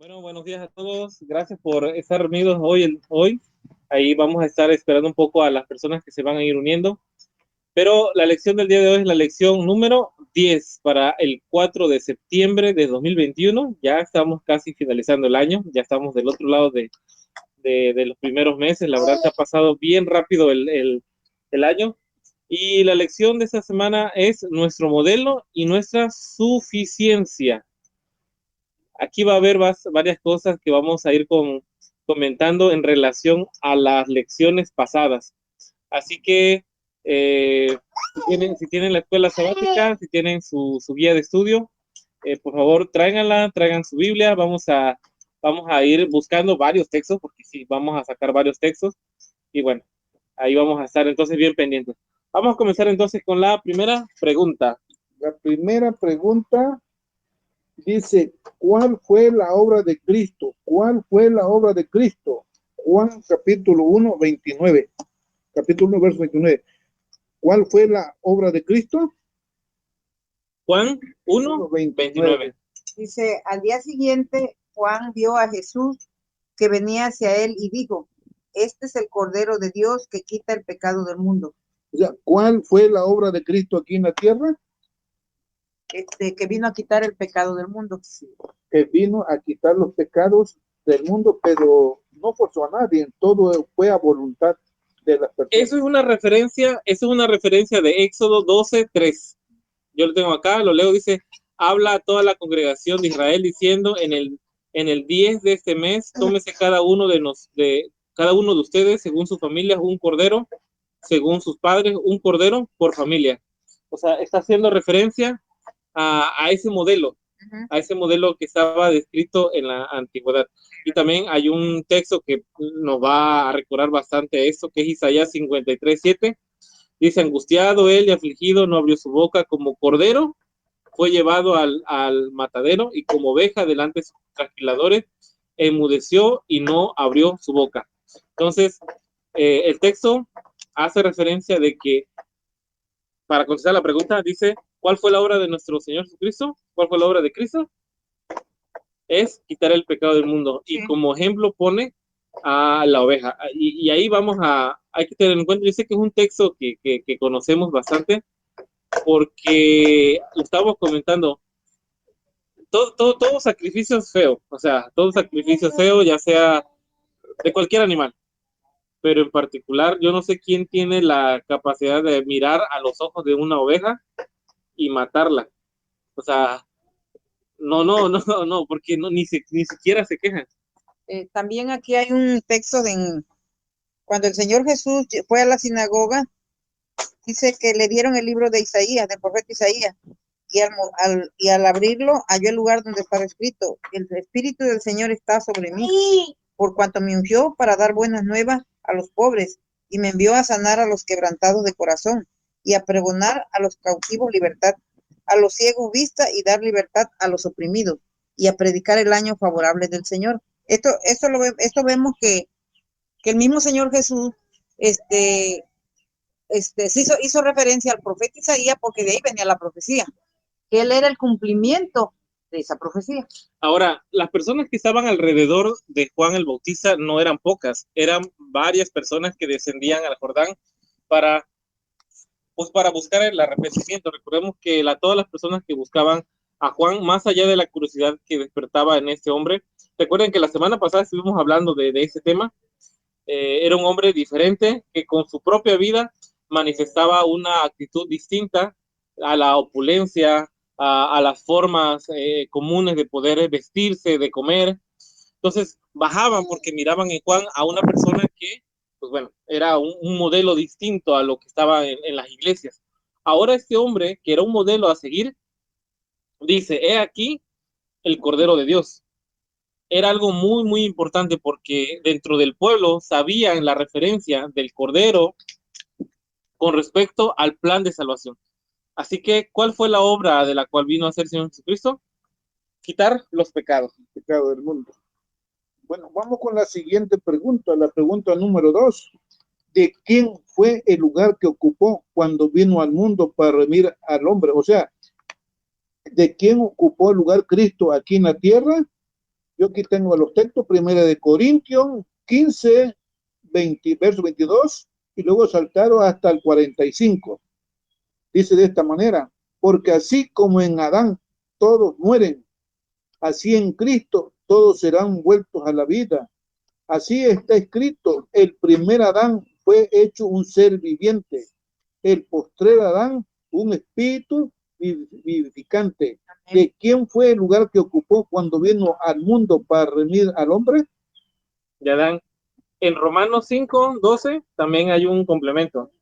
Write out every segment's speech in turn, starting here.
Bueno, buenos días a todos. Gracias por estar reunidos hoy. Ahí vamos a estar esperando un poco a las personas que se van a ir uniendo. Pero la lección del día de hoy es la lección número 10 para el 4 de septiembre de 2021. Ya estamos casi finalizando el año. Ya estamos del otro lado de los primeros meses. La verdad que ha pasado bien rápido el año. Y la lección de esta semana es nuestro modelo y nuestra suficiencia. Aquí va a haber varias cosas que vamos a ir comentando en relación a las lecciones pasadas. Así que si tienen la escuela sabática, si tienen su guía de estudio, por favor tráiganla, traigan su Biblia. Vamos a ir buscando varios textos, porque sí, vamos a sacar varios textos. Y bueno, ahí vamos a estar entonces bien pendientes. Vamos a comenzar entonces con la primera pregunta. La primera pregunta dice, ¿cuál fue la obra de Cristo? ¿Cuál fue la obra de Cristo? Juan capítulo 1, 29. Capítulo 1, verso 29. ¿Cuál fue la obra de Cristo? Juan 1, 29. Dice, al día siguiente, Juan vio a Jesús que venía hacia él y dijo, este es el Cordero de Dios que quita el pecado del mundo. O sea, ¿cuál fue la obra de Cristo aquí en la tierra? Que vino a quitar el pecado del mundo. Que vino a quitar los pecados del mundo, pero no forzó a nadie, todo fue a voluntad de las personas. Eso es una referencia de Éxodo 12:3. Yo lo tengo acá, lo leo, dice, habla a toda la congregación de Israel diciendo, en el 10 de este mes, tómese cada uno de ustedes, según su familia, un cordero, según sus padres, un cordero por familia. O sea, está haciendo referencia a ese modelo, a ese modelo que estaba descrito en la antigüedad. Y también hay un texto que nos va a recordar bastante esto, que es Isaías 53:7. Dice, angustiado él y afligido, no abrió su boca, como cordero fue llevado al matadero, y como oveja delante de sus trasquiladores, enmudeció y no abrió su boca. Entonces, el texto hace referencia de que, para contestar la pregunta, dice, ¿cuál fue la obra de nuestro Señor Jesucristo? ¿Cuál fue la obra de Cristo? Es quitar el pecado del mundo. Y como ejemplo pone a la oveja. Y ahí hay que tener en cuenta, yo sé que es un texto que conocemos bastante, porque lo estamos comentando, todo sacrificio es feo, o sea, todo sacrificio es feo, ya sea de cualquier animal, pero en particular, yo no sé quién tiene la capacidad de mirar a los ojos de una oveja y matarla. O sea, no, porque ni siquiera se quejan. También aquí hay un texto cuando el Señor Jesús fue a la sinagoga, dice que le dieron el libro de Isaías, del profeta Isaías, y al abrirlo halló el lugar donde estaba escrito, el Espíritu del Señor está sobre mí, por cuanto me ungió para dar buenas nuevas a los pobres, y me envió a sanar a los quebrantados de corazón, y a pregonar a los cautivos libertad, a los ciegos vista, y dar libertad a los oprimidos, y a predicar el año favorable del Señor. Esto vemos que el mismo Señor Jesús, sí hizo referencia al profeta Isaías, porque de ahí venía la profecía, que él era el cumplimiento de esa profecía. Ahora, las personas que estaban alrededor de Juan el Bautista no eran pocas, eran varias personas que descendían al Jordán para buscar el arrepentimiento. Recordemos que todas las personas que buscaban a Juan, más allá de la curiosidad que despertaba en este hombre, recuerden que la semana pasada estuvimos hablando de ese tema. Era un hombre diferente que con su propia vida manifestaba una actitud distinta a la opulencia, a las formas comunes de poder vestirse, de comer. Entonces bajaban porque miraban en Juan a una persona que, pues bueno, era un modelo distinto a lo que estaba en las iglesias. Ahora este hombre, que era un modelo a seguir, dice, he aquí el Cordero de Dios. Era algo muy, muy importante, porque dentro del pueblo sabían la referencia del Cordero con respecto al plan de salvación. Así que, ¿cuál fue la obra de la cual vino a ser Señor Jesucristo? Quitar los pecados. El pecado del mundo. Bueno, vamos con la siguiente pregunta, la pregunta número 2. ¿De quién fue el lugar que ocupó cuando vino al mundo para redimir al hombre? O sea, ¿de quién ocupó el lugar Cristo aquí en la tierra? Yo aquí tengo los textos, 1 Corintios 15, verso 22, y luego saltaron hasta el 45. Dice de esta manera, porque así como en Adán todos mueren, así en Cristo todos serán vueltos a la vida. Así está escrito, el primer Adán fue hecho un ser viviente, el postrer Adán un espíritu vivificante. ¿De quién fue el lugar que ocupó cuando vino al mundo para redimir al hombre? De Adán. En Romanos 5:12 también hay un complemento.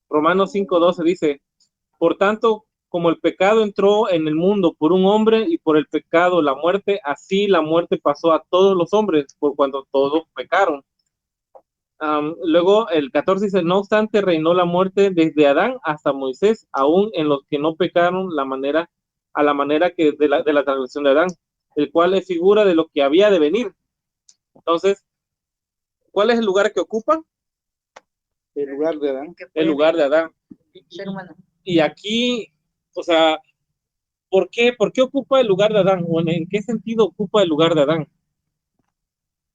Romanos 5:12 dice, por tanto, como el pecado entró en el mundo por un hombre y por el pecado la muerte, así la muerte pasó a todos los hombres por cuando todos pecaron. Luego el 14 dice, no obstante, reinó la muerte desde Adán hasta Moisés, aún en los que no pecaron a la manera que de la transgresión de Adán, el cual es figura de lo que había de venir. Entonces, ¿cuál es el lugar que ocupa? El lugar de Adán. El lugar de Adán. Ser humano. Y aquí, o sea, ¿por qué ocupa el lugar de Adán? ¿O en qué sentido ocupa el lugar de Adán?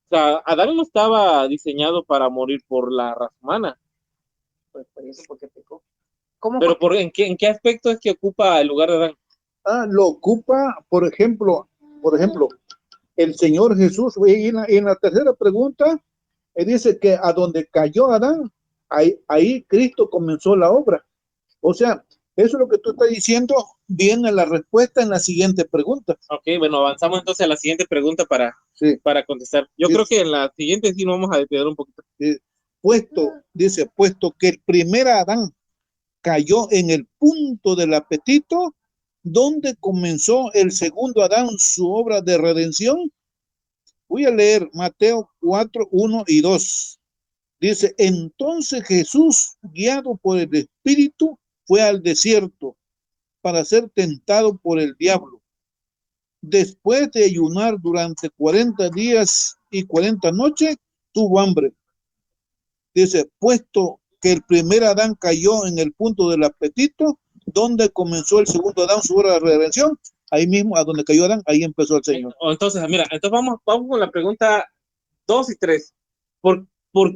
O sea, Adán no estaba diseñado para morir por la raza humana. Pues por eso, porque pecó. ¿Cómo? Pero ¿en qué aspecto es que ocupa el lugar de Adán? Lo ocupa, por ejemplo, el Señor Jesús. En la tercera pregunta, él dice que a donde cayó Adán, ahí Cristo comenzó la obra. O sea, eso es lo que tú estás diciendo, viene la respuesta en la siguiente pregunta. Ok, bueno, avanzamos entonces a la siguiente pregunta para contestar. Yo creo que en la siguiente sí nos vamos a detener un poquito. Puesto que el primer Adán cayó en el punto del apetito, donde comenzó el segundo Adán su obra de redención. Voy a leer Mateo 4, 1 y 2. Dice, entonces Jesús, guiado por el Espíritu, fue al desierto para ser tentado por el diablo. Después de ayunar durante 40 días y 40 noches, tuvo hambre. Dice, puesto que el primer Adán cayó en el punto del apetito, donde comenzó el segundo Adán su obra de redención, ahí mismo, a donde cayó Adán, ahí empezó el Señor. Entonces, mira, vamos con la pregunta 2 y 3. ¿Por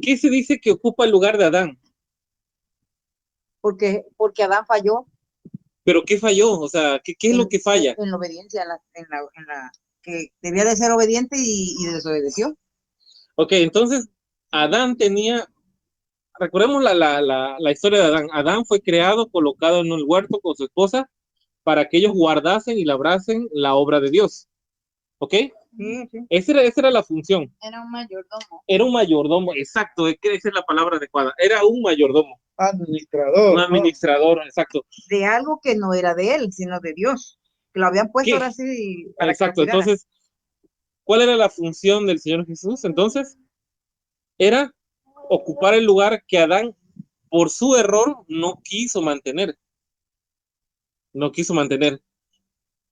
qué se dice que ocupa el lugar de Adán? Porque Adán falló. ¿Pero qué falló? O sea, ¿qué es lo que falla? En la obediencia, que debía de ser obediente y desobedeció. Ok, entonces, Adán recordemos la historia de Adán. Adán fue creado, colocado en un huerto con su esposa para que ellos guardasen y labrasen la obra de Dios. ¿Ok? Sí. Esa era la función. Era un mayordomo. Era un mayordomo, exacto, esa es la palabra adecuada. Era un mayordomo. Administrador. Un administrador, exacto. De algo que no era de él, sino de Dios. Que lo habían puesto ahora sí. Exacto, entonces, ¿cuál era la función del Señor Jesús? Entonces, era ocupar el lugar que Adán, por su error, no quiso mantener.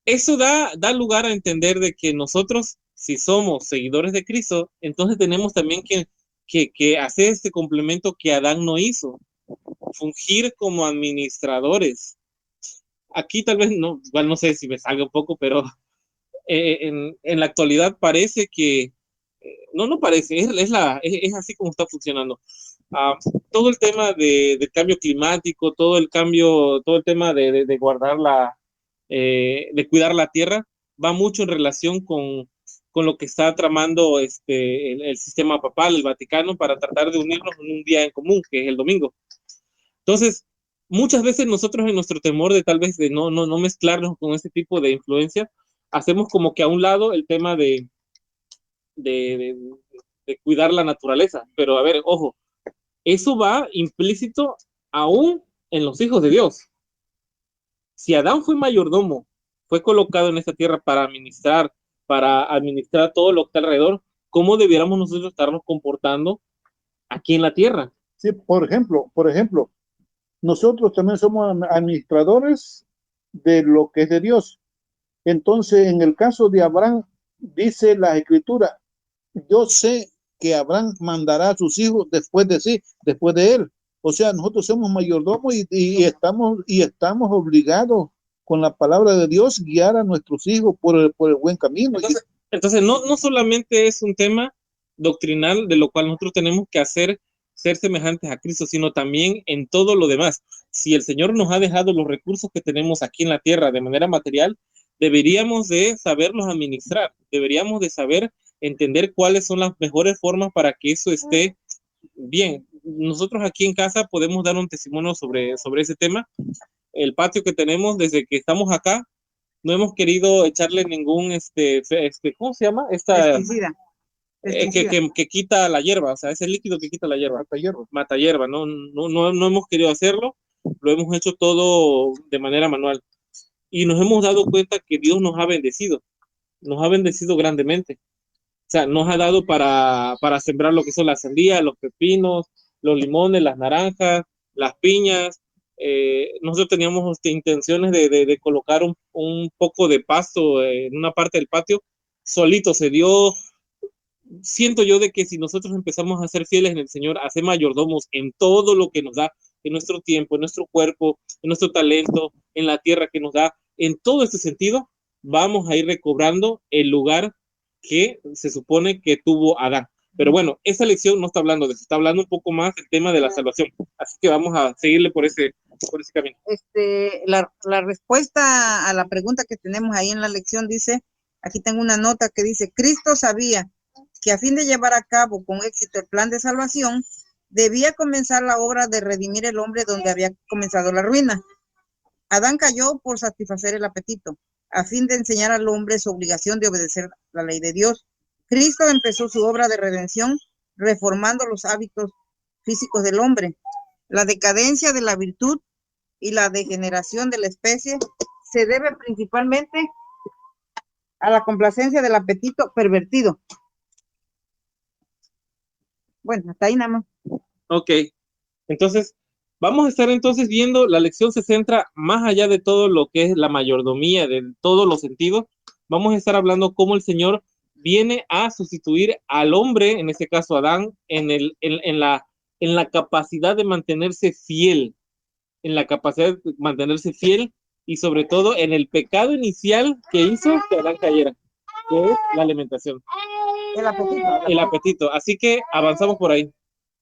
Eso da lugar a entender de que nosotros, si somos seguidores de Cristo, entonces tenemos también que hacer este complemento que Adán no hizo, fungir como administradores. Aquí tal vez no sé si me salga un poco, pero en la actualidad parece que, no parece, es así como está funcionando. Todo el tema del cambio climático, todo el tema de guardar de cuidar la tierra, va mucho en relación con lo que está tramando el sistema papal, el Vaticano, para tratar de unirnos en un día en común, que es el domingo. Entonces, muchas veces nosotros en nuestro temor de tal vez de no mezclarnos con ese tipo de influencia, hacemos como que a un lado el tema de cuidar la naturaleza. Pero a ver, ojo, eso va implícito aún en los hijos de Dios. Si Adán fue mayordomo, fue colocado en esta tierra para administrar todo lo que está alrededor, ¿cómo debiéramos nosotros estarnos comportando aquí en la tierra? Sí, por ejemplo, nosotros también somos administradores de lo que es de Dios. Entonces, en el caso de Abraham, dice la Escritura, yo sé que Abraham mandará a sus hijos después de él. O sea, nosotros somos mayordomos y estamos obligados con la palabra de Dios guiar a nuestros hijos por el buen camino. Entonces, Entonces, no solamente es un tema doctrinal de lo cual nosotros tenemos que hacer, ser semejantes a Cristo, sino también en todo lo demás. Si el Señor nos ha dejado los recursos que tenemos aquí en la tierra de manera material, deberíamos de saberlos administrar, deberíamos de saber entender cuáles son las mejores formas para que eso esté bien. Nosotros aquí en casa podemos dar un testimonio sobre ese tema. El patio que tenemos desde que estamos acá, no hemos querido echarle ningún, ¿cómo se llama? Pesticida. Que quita la hierba, o sea, ese líquido que quita la hierba. Mata hierba, no hemos querido hacerlo, lo hemos hecho todo de manera manual. Y nos hemos dado cuenta que Dios nos ha bendecido grandemente. O sea, nos ha dado para sembrar lo que son las sandías, los pepinos, los limones, las naranjas, las piñas. Nosotros teníamos intenciones de colocar un poco de pasto en una parte del patio. Solito se dio. Siento yo de que si nosotros empezamos a ser fieles en el Señor, a ser mayordomos en todo lo que nos da, en nuestro tiempo, en nuestro cuerpo, en nuestro talento, en la tierra que nos da, en todo este sentido, vamos a ir recobrando el lugar que se supone que tuvo Adán. Pero bueno, esta lección no está hablando de eso, está hablando un poco más del tema de la salvación. Así que vamos a seguirle por ese camino. La respuesta a la pregunta que tenemos ahí en la lección dice, aquí tengo una nota que dice, Cristo sabía que a fin de llevar a cabo con éxito el plan de salvación, debía comenzar la obra de redimir el hombre donde había comenzado la ruina. Adán cayó por satisfacer el apetito, a fin de enseñar al hombre su obligación de obedecer la ley de Dios. Cristo empezó su obra de redención reformando los hábitos físicos del hombre. La decadencia de la virtud y la degeneración de la especie se debe principalmente a la complacencia del apetito pervertido. Bueno, hasta ahí nada más. Ok, entonces vamos a estar entonces viendo, la lección se centra más allá de todo lo que es la mayordomía, de todos los sentidos. Vamos a estar hablando cómo el Señor viene a sustituir al hombre, en este caso Adán, en la capacidad de mantenerse fiel, y sobre todo en el pecado inicial que hizo que Adán cayera, que es la alimentación. El apetito. Así que avanzamos por ahí.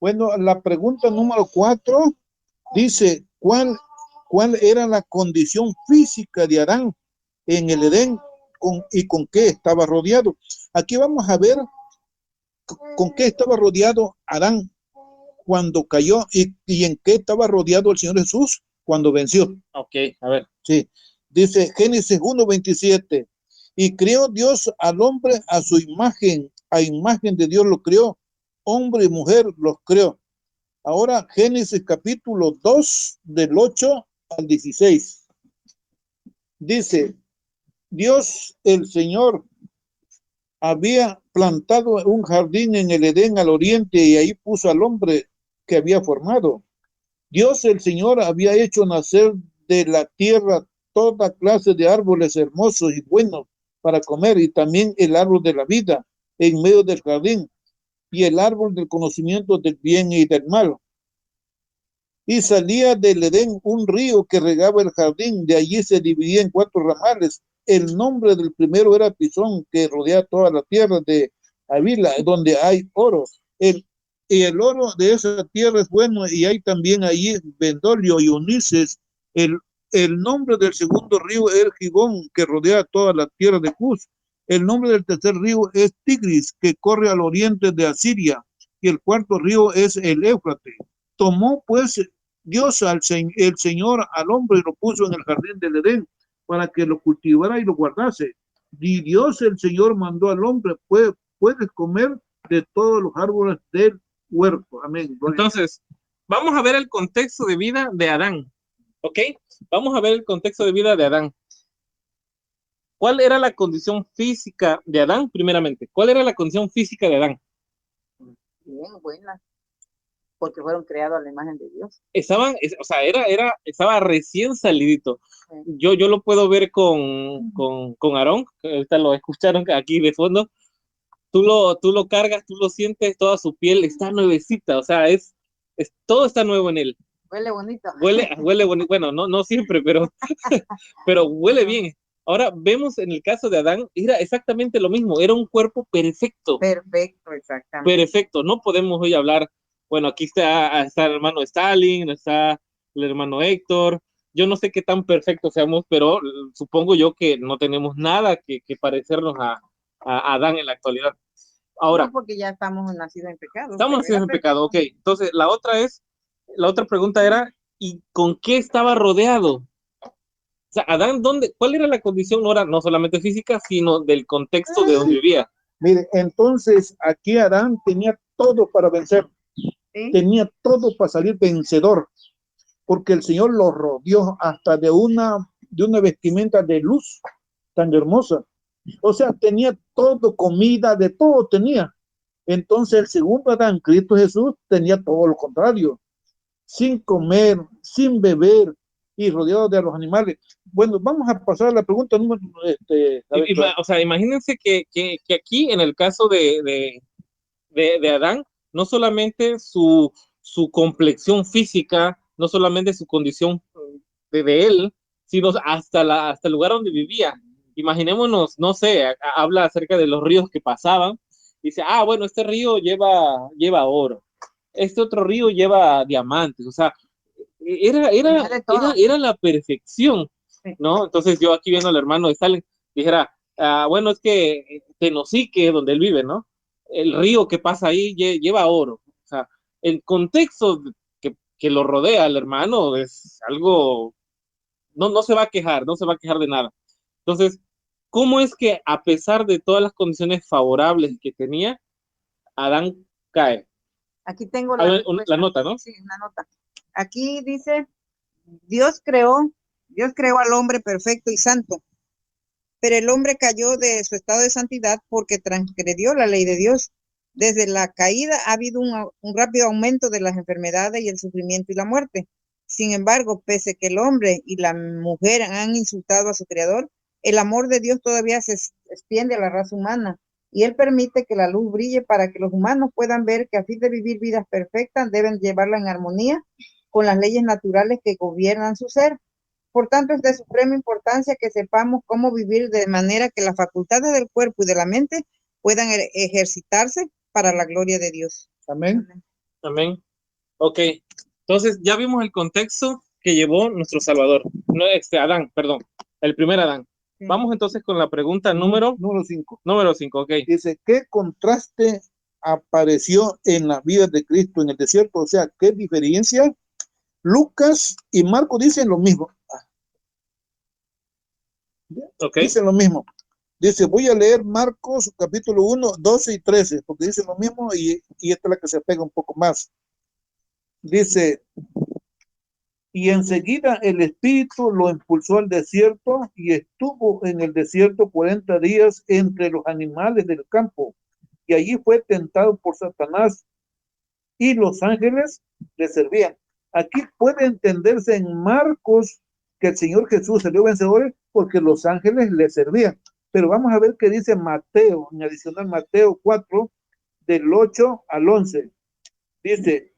Bueno, la pregunta número 4 dice, ¿cuál era la condición física de Adán en el Edén y con qué estaba rodeado? Aquí vamos a ver con qué estaba rodeado Adán cuando cayó y en qué estaba rodeado el Señor Jesús cuando venció. Ok, a ver. Sí, dice Génesis 1:27, y creó Dios al hombre a su imagen, a imagen de Dios lo creó, hombre y mujer los creó. Ahora Génesis capítulo 2 del 8 al 16. Dice, Dios el Señor había plantado un jardín en el Edén al oriente y ahí puso al hombre que había formado. Dios el Señor había hecho nacer de la tierra toda clase de árboles hermosos y buenos para comer y también el árbol de la vida en medio del jardín y el árbol del conocimiento del bien y del mal. Y salía del Edén un río que regaba el jardín, de allí se dividía en 4 ramales. El nombre del primero era Pisón, que rodea toda la tierra de Avila, donde hay oro. Y el oro de esa tierra es bueno, y hay también allí Bendolio y Onices. El nombre del segundo río es Gibón, que rodea toda la tierra de Cus. El nombre del tercer río es Tigris, que corre al oriente de Asiria. Y el cuarto río es el Éufrates. Tomó pues Dios el Señor al hombre y lo puso en el jardín del Edén para que lo cultivara y lo guardase. Y Dios el Señor mandó al hombre, puedes comer de todos los árboles del huerto. Amén. Entonces, vamos a ver el contexto de vida de Adán. ¿Ok? Vamos a ver el contexto de vida de Adán. ¿Cuál era la condición física de Adán, primeramente? ¿Cuál era la condición física de Adán? Bien, buena. Porque fueron creados a la imagen de Dios. Estaba recién salidito. Sí. Yo lo puedo ver con Aarón, que ahorita lo escucharon aquí de fondo. Tú lo cargas, tú lo sientes, toda su piel está nuevecita, o sea, todo está nuevo en él. Huele bonito. Huele bonito, bueno, no siempre, pero huele bien. Ahora vemos en el caso de Adán, era exactamente lo mismo, era un cuerpo perfecto. Perfecto, exactamente. Perfecto, no podemos hoy hablar, bueno, aquí está el hermano Stalin, está el hermano Héctor, yo no sé qué tan perfectos seamos, pero supongo yo que no tenemos nada que parecernos a Adán en la actualidad. Ahora, no, porque ya estamos nacidos en pecado. estamos nacidos en pecado, ok. Entonces, la otra pregunta era, ¿y con qué estaba rodeado? O sea, Adán, ¿cuál era la condición? No solamente física, sino del contexto de donde vivía. Mire, entonces aquí Adán tenía todo para vencer. ¿Sí? Tenía todo para salir vencedor, porque el Señor lo rodeó hasta de una vestimenta de luz tan hermosa. O sea, tenía todo, comida, de todo tenía. Entonces el segundo Adán, Cristo Jesús, tenía todo lo contrario, sin comer, sin beber y rodeado de los animales. Bueno, vamos a pasar a la pregunta número... o sea, imagínense que aquí en el caso de Adán, no solamente su complexión física, no solamente su condición de él, sino hasta el lugar donde vivía. Imaginémonos, no sé, habla acerca de los ríos que pasaban. Dice, bueno, este río lleva oro. Este otro río lleva diamantes. O sea, era la perfección, ¿no? Entonces yo aquí viendo al hermano de Stalin, dijera, bueno, es que Tenosique, donde él vive, ¿no? El río que pasa ahí lleva oro. O sea, el contexto que lo rodea al hermano es algo, no se va a quejar, no se va a quejar de nada. Entonces, ¿cómo es que a pesar de todas las condiciones favorables que tenía, Adán cae? Aquí tengo la nota, ¿no? Sí, una nota. Aquí dice, Dios creó al hombre perfecto y santo, pero el hombre cayó de su estado de santidad porque transgredió la ley de Dios. Desde la caída ha habido un rápido aumento de las enfermedades y el sufrimiento y la muerte. Sin embargo, pese que el hombre y la mujer han insultado a su creador, el amor de Dios todavía se extiende a la raza humana y él permite que la luz brille para que los humanos puedan ver que a fin de vivir vidas perfectas deben llevarla en armonía con las leyes naturales que gobiernan su ser. Por tanto, es de suprema importancia que sepamos cómo vivir de manera que las facultades del cuerpo y de la mente puedan ejercitarse para la gloria de Dios. Amén. Amén. Ok, entonces ya vimos el contexto que llevó nuestro Salvador, no, Adán, perdón, el primer Adán. Sí. Vamos entonces con la pregunta número 5. Número 5, ok. Dice, ¿qué contraste apareció en la vida de Cristo en el desierto? O sea, ¿qué diferencia? Lucas y Marcos dicen lo mismo. Okay. Dicen lo mismo. Dice, voy a leer Marcos capítulo 1, 12 y 13, porque dicen lo mismo y esta es la que se pega un poco más. Dice, y enseguida el Espíritu lo impulsó al desierto y estuvo en el desierto 40 días entre los animales del campo. Y allí fue tentado por Satanás y los ángeles le servían. Aquí puede entenderse en Marcos que el Señor Jesús salió vencedor porque los ángeles le servían. Pero vamos a ver qué dice Mateo, en adicional Mateo 4, del 8 al 11. Dice,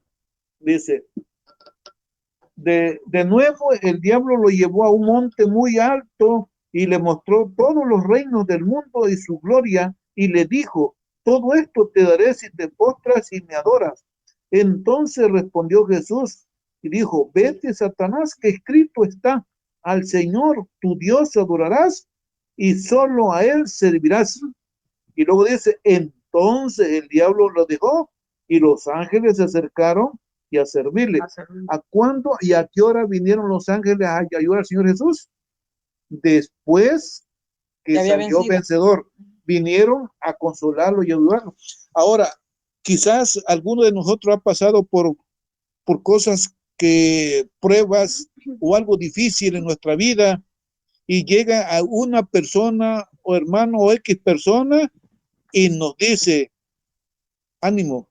de nuevo el diablo lo llevó a un monte muy alto y le mostró todos los reinos del mundo y su gloria y le dijo, todo esto te daré si te postras y me adoras. Entonces respondió Jesús y dijo, vete Satanás, que escrito está, al Señor tu Dios adorarás y solo a él servirás. Y luego dice, entonces el diablo lo dejó y los ángeles se acercaron y a servirle. ¿A cuándo y a qué hora vinieron los ángeles a ayudar al Señor Jesús? Después que salió vencedor. Vinieron a consolarlo y ayudarlo. Ahora, quizás alguno de nosotros ha pasado por cosas pruebas o algo difícil en nuestra vida y llega a una persona o hermano o X persona y nos dice, ánimo,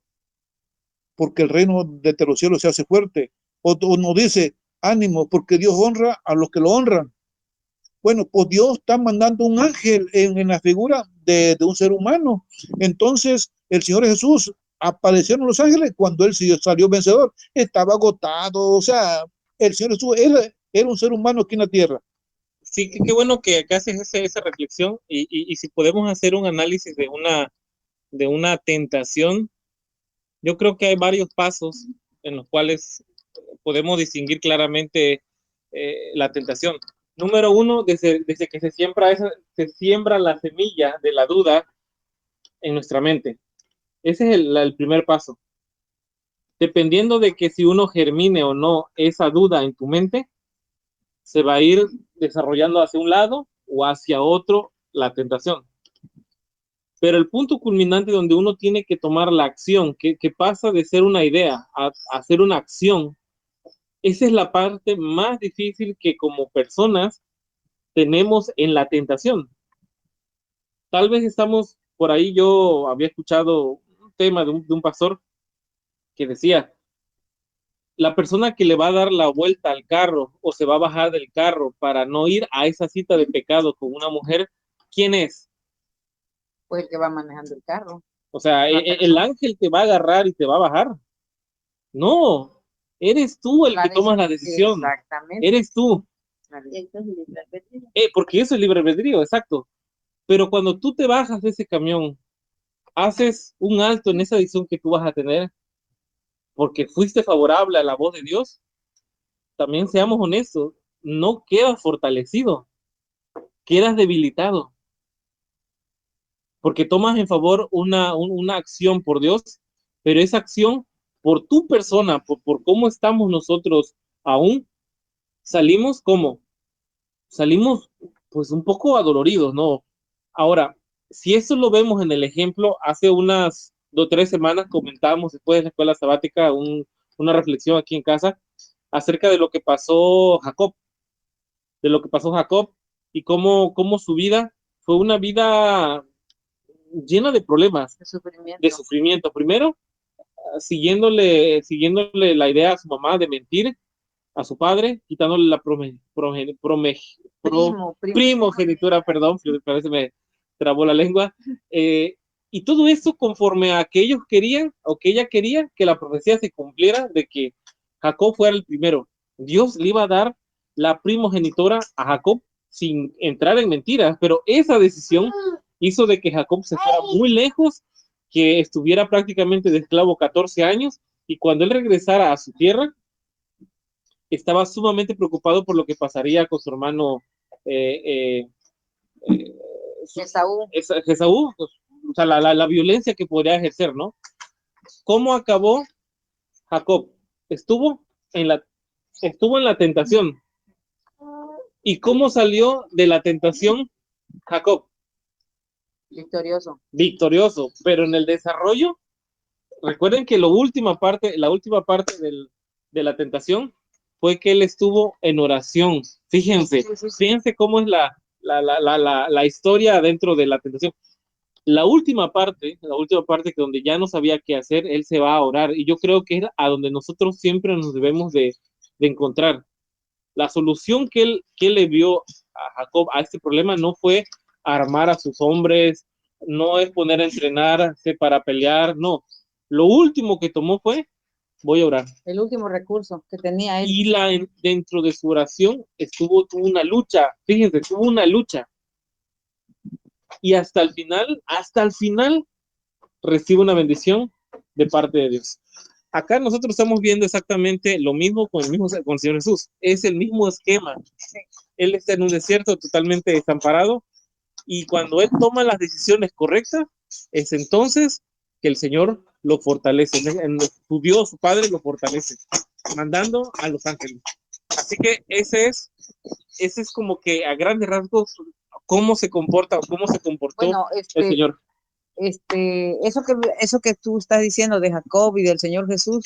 porque el reino de los cielos se hace fuerte. O nos dice, ánimo, porque Dios honra a los que lo honran. Bueno, pues Dios está mandando un ángel en la figura de un ser humano. Entonces, el Señor Jesús aparecieron los ángeles cuando él salió vencedor. Estaba agotado, o sea, el Señor Jesús era un ser humano aquí en la tierra. Sí, qué bueno que acá haces esa reflexión y si podemos hacer un análisis de una tentación, yo creo que hay varios pasos en los cuales podemos distinguir claramente la tentación. Número uno, desde que se siembra la semilla de la duda en nuestra mente. Ese es el primer paso. Dependiendo de que si uno germine o no esa duda en tu mente, se va a ir desarrollando hacia un lado o hacia otro la tentación. Pero el punto culminante donde uno tiene que tomar la acción, que pasa de ser una idea a ser una acción, esa es la parte más difícil que como personas tenemos en la tentación. Tal vez estamos por ahí, yo había escuchado un tema de un pastor que decía, la persona que le va a dar la vuelta al carro o se va a bajar del carro para no ir a esa cita de pecado con una mujer, ¿quién es? Pues el que va manejando el carro. O sea, el ángel te va a agarrar y te va a bajar. No, eres tú el que tomas la decisión. Exactamente. Eres tú. Porque eso es libre albedrío, exacto. Pero cuando tú te bajas de ese camión, haces un alto en esa decisión que tú vas a tener, porque fuiste favorable a la voz de Dios, también seamos honestos, no quedas fortalecido, quedas debilitado, porque tomas en favor una acción por Dios, pero esa acción por tu persona, por cómo estamos nosotros aún, salimos como, salimos pues un poco adoloridos, ¿no? Ahora, si eso lo vemos en el ejemplo, hace unas 2 o 3 semanas comentábamos después de la escuela sabática una reflexión aquí en casa acerca de lo que pasó Jacob, de lo que pasó Jacob y cómo su vida fue una vida llena de problemas, de sufrimiento. Primero, siguiéndole la idea a su mamá de mentir a su padre, quitándole la primogenitura, perdón, parece me trabó la lengua, y todo eso conforme a que ellos querían, o que ella quería, que la profecía se cumpliera de que Jacob fuera el primero. Dios le iba a dar la primogenitura a Jacob sin entrar en mentiras, pero esa decisión hizo de que Jacob se fuera muy lejos, que estuviera prácticamente de esclavo 14 años, y cuando él regresara a su tierra, estaba sumamente preocupado por lo que pasaría con su hermano Esaú, o sea, la violencia que podría ejercer, ¿no? ¿Cómo acabó Jacob? Estuvo en la tentación. ¿Y cómo salió de la tentación Jacob? Victorioso, pero en el desarrollo, recuerden que la última parte de la tentación fue que él estuvo en oración. Fíjense cómo es la historia dentro de la tentación. La última parte que donde ya no sabía qué hacer, él se va a orar. Y yo creo que es a donde nosotros siempre nos debemos de encontrar. La solución que él le vio a Jacob a este problema no fue armar a sus hombres, no es poner a entrenarse para pelear, no. Lo último que tomó fue, voy a orar. El último recurso que tenía él. Y dentro de su oración tuvo una lucha, fíjense, tuvo una lucha. Y hasta el final, recibe una bendición de parte de Dios. Acá nosotros estamos viendo exactamente lo mismo con el Señor Jesús. Es el mismo esquema. Él está en un desierto totalmente desamparado y cuando él toma las decisiones correctas, es entonces que el Señor lo fortalece. Su Dios, su Padre, lo fortalece, mandando a los ángeles. Así que ese es como que a grandes rasgos cómo se comportó el Señor. Eso que tú estás diciendo de Jacob y del Señor Jesús,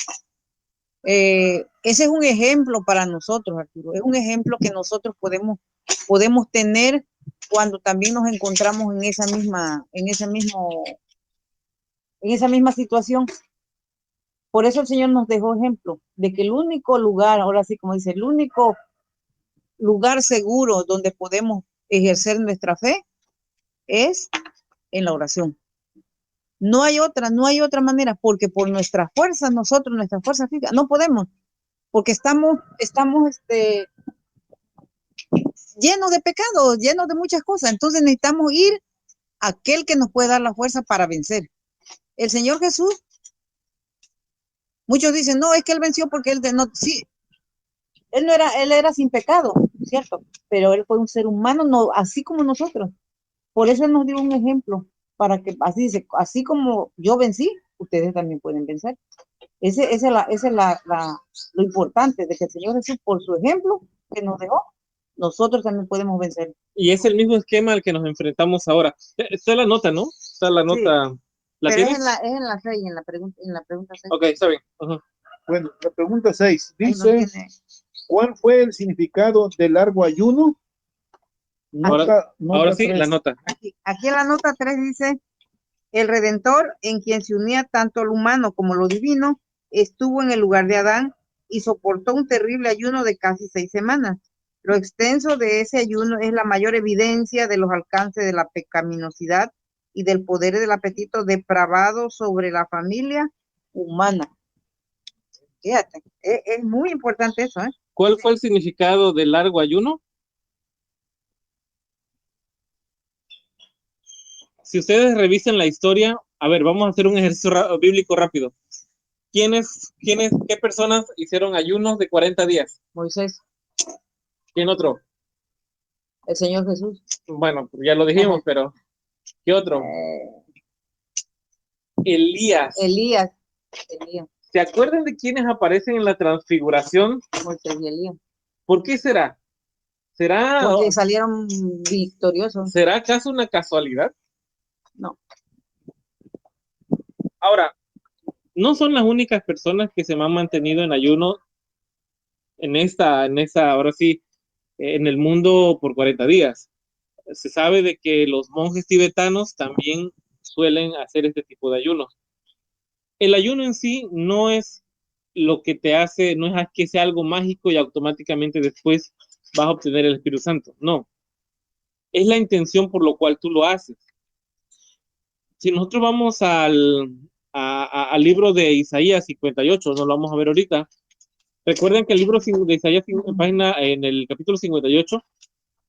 ese es un ejemplo para nosotros, Arturo. Es un ejemplo que nosotros podemos tener cuando también nos encontramos en esa misma situación. Por eso el Señor nos dejó ejemplo de que el único lugar, ahora sí como dice, el único lugar seguro donde podemos ejercer nuestra fe es en la oración. No hay otra manera, porque por nuestras fuerzas, nuestras fuerzas físicas, no podemos, porque estamos llenos de pecados, llenos de muchas cosas. Entonces necesitamos ir a aquel que nos puede dar la fuerza para vencer. El Señor Jesús, muchos dicen, no, es que Él venció porque Él, no, sí, Él era sin pecado, ¿cierto? Pero Él fue un ser humano, no, así como nosotros. Por eso Él nos dio un ejemplo, para que, así dice, así como yo vencí, ustedes también pueden vencer. Esa es lo importante, de que el Señor Jesús, por su ejemplo que nos dejó, nosotros también podemos vencer. Y es el mismo esquema al que nos enfrentamos ahora. Está la nota, ¿no? Está la nota. Sí, ¿La pero tienes? es en la 6, en la pregunta 6. Ok, está bien. Bueno, la pregunta 6 Ahí dice, no tiene. ¿cuál fue el significado del largo ayuno? Ahora Nota sí, 3. la nota. Aquí en la nota 3 dice, el Redentor, en quien se unía tanto lo humano como lo divino, estuvo en el lugar de Adán y soportó un terrible ayuno de casi 6 semanas. Lo extenso de ese ayuno es la mayor evidencia de los alcances de la pecaminosidad y del poder del apetito depravado sobre la familia humana. Fíjate, es muy importante eso, ¿eh? ¿Cuál fue el significado del largo ayuno? Si ustedes revisen la historia, a ver, vamos a hacer un ejercicio bíblico rápido. ¿Qué personas hicieron ayunos de 40 días? Moisés, ¿Quién otro? el Señor Jesús. Bueno, ya lo dijimos, pero ¿qué otro? Elías. Elías. ¿Se acuerdan de quiénes aparecen en la transfiguración? Moisés y Elías. ¿Por qué será? Porque salieron victoriosos. ¿Será acaso una casualidad? No. Ahora, no son las únicas personas que se han mantenido en ayuno ahora sí, en el mundo por 40 días. Se sabe de que los monjes tibetanos también suelen hacer este tipo de ayunos. El ayuno en sí no es lo que te hace, no es que sea algo mágico y automáticamente después vas a obtener el Espíritu Santo. No. Es la intención por lo cual tú lo haces. Si nosotros vamos al libro de Isaías 58, no lo vamos a ver ahorita. Recuerden que el libro de Isaías, en el capítulo 58,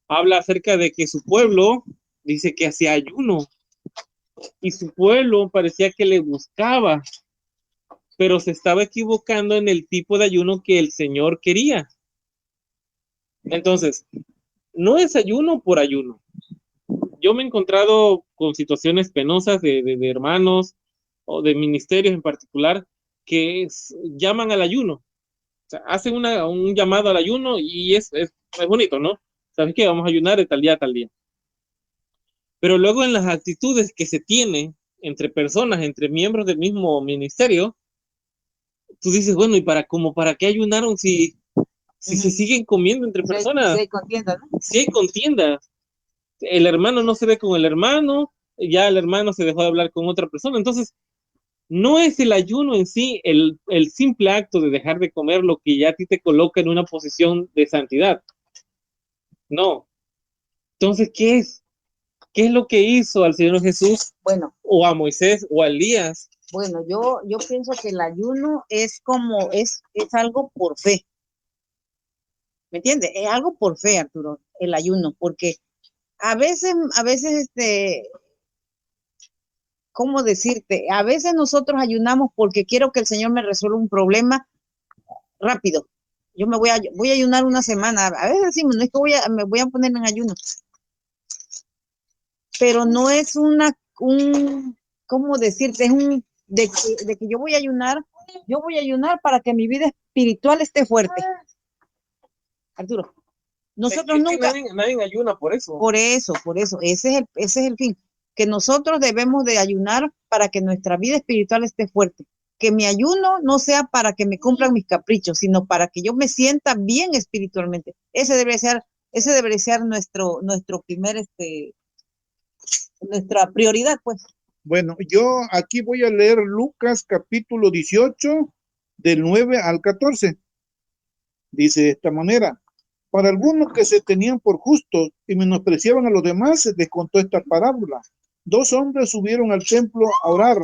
habla acerca de que su pueblo dice que hacía ayuno y su pueblo parecía que le buscaba, pero se estaba equivocando en el tipo de ayuno que el Señor quería. Entonces, no es ayuno por ayuno. Yo me he encontrado con situaciones penosas de hermanos o de ministerios en particular que llaman al ayuno. O sea, hacen un llamado al ayuno y es bonito, ¿no? ¿Sabes qué? Vamos a ayunar de tal día a tal día. Pero luego en las actitudes que se tiene entre personas, entre miembros del mismo ministerio, tú dices, bueno, ¿y para qué ayunaron si se siguen comiendo entre personas? Sí hay contienda, ¿no? Sí hay contienda. El hermano no se ve con el hermano, ya el hermano se dejó de hablar con otra persona. Entonces, no es el ayuno en sí, el simple acto de dejar de comer lo que ya a ti te coloca en una posición de santidad. No. Entonces, ¿qué es? ¿Qué es lo que hizo al Señor Jesús? Bueno. O a Moisés o a Elías. Bueno, yo pienso que el ayuno es algo por fe. ¿Me entiendes? Es algo por fe, Arturo, el ayuno, porque a veces, ¿cómo decirte? A veces nosotros ayunamos porque quiero que el Señor me resuelva un problema rápido. Yo voy a ayunar una semana. A veces decimos, no es que me voy a poner en ayuno. Pero no es ¿cómo decirte? Es de que yo voy a ayunar para que mi vida espiritual esté fuerte. Arturo, nosotros nunca... Nadie ayuna por eso. Por eso. Ese es el fin. Que nosotros debemos de ayunar para que nuestra vida espiritual esté fuerte. Que mi ayuno no sea para que me cumplan mis caprichos, sino para que yo me sienta bien espiritualmente. Ese debería ser nuestro primer, nuestra prioridad, pues. Bueno, yo aquí voy a leer Lucas capítulo 18, del 9 al 14. Dice de esta manera: para algunos que se tenían por justos y menospreciaban a los demás, se les contó esta parábola. 2 hombres subieron al templo a orar,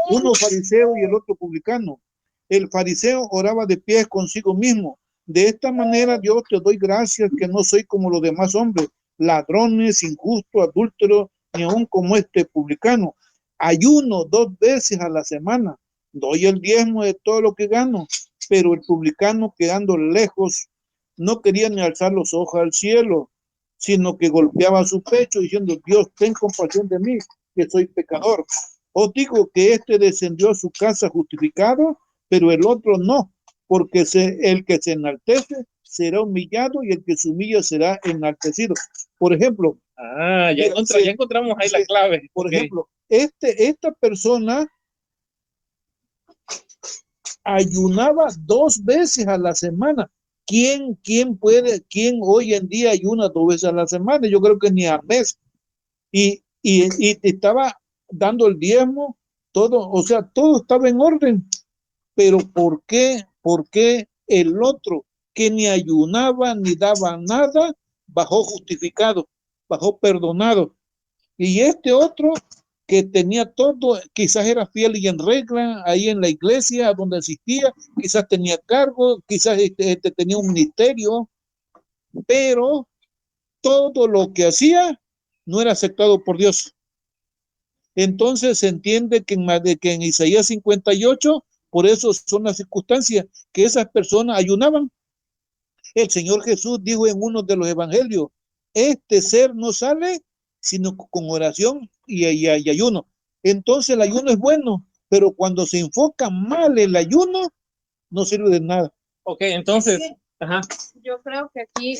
uno fariseo y el otro publicano. El fariseo oraba de pie consigo mismo: De esta manera, Dios, te doy gracias que no soy como los demás hombres, ladrones, injustos, adúlteros, ni aun como este publicano. Ayuno 2 veces a la semana, doy el diezmo de todo lo que gano, pero el publicano, quedando lejos, no quería ni alzar los ojos al cielo, sino que golpeaba su pecho diciendo: Dios, ten compasión de mí, que soy pecador. Os digo que este descendió a su casa justificado, pero el otro no, porque el que se enaltece será humillado y el que se humilla será enaltecido. Por ejemplo, ya encontramos ahí la clave. Por ejemplo, esta persona ayunaba 2 veces a la semana. ¿Quién hoy en día ayuna 2 veces a la semana? Yo creo que ni al mes. Y estaba dando el diezmo, todo, o sea, todo estaba en orden. Pero ¿por qué el otro, que ni ayunaba ni daba nada, bajó justificado, bajó perdonado? Y este otro, que tenía todo, quizás era fiel y en regla ahí en la iglesia donde asistía, quizás tenía cargo, quizás tenía un ministerio, pero todo lo que hacía no era aceptado por Dios. Entonces se entiende que en Isaías 58, por eso son las circunstancias que esas personas ayunaban. El Señor Jesús dijo en uno de los evangelios: este ser no sale sino con oración y ayuno. Entonces el ayuno es bueno, pero cuando se enfoca mal el ayuno, no sirve de nada. Ok, entonces, yo creo que aquí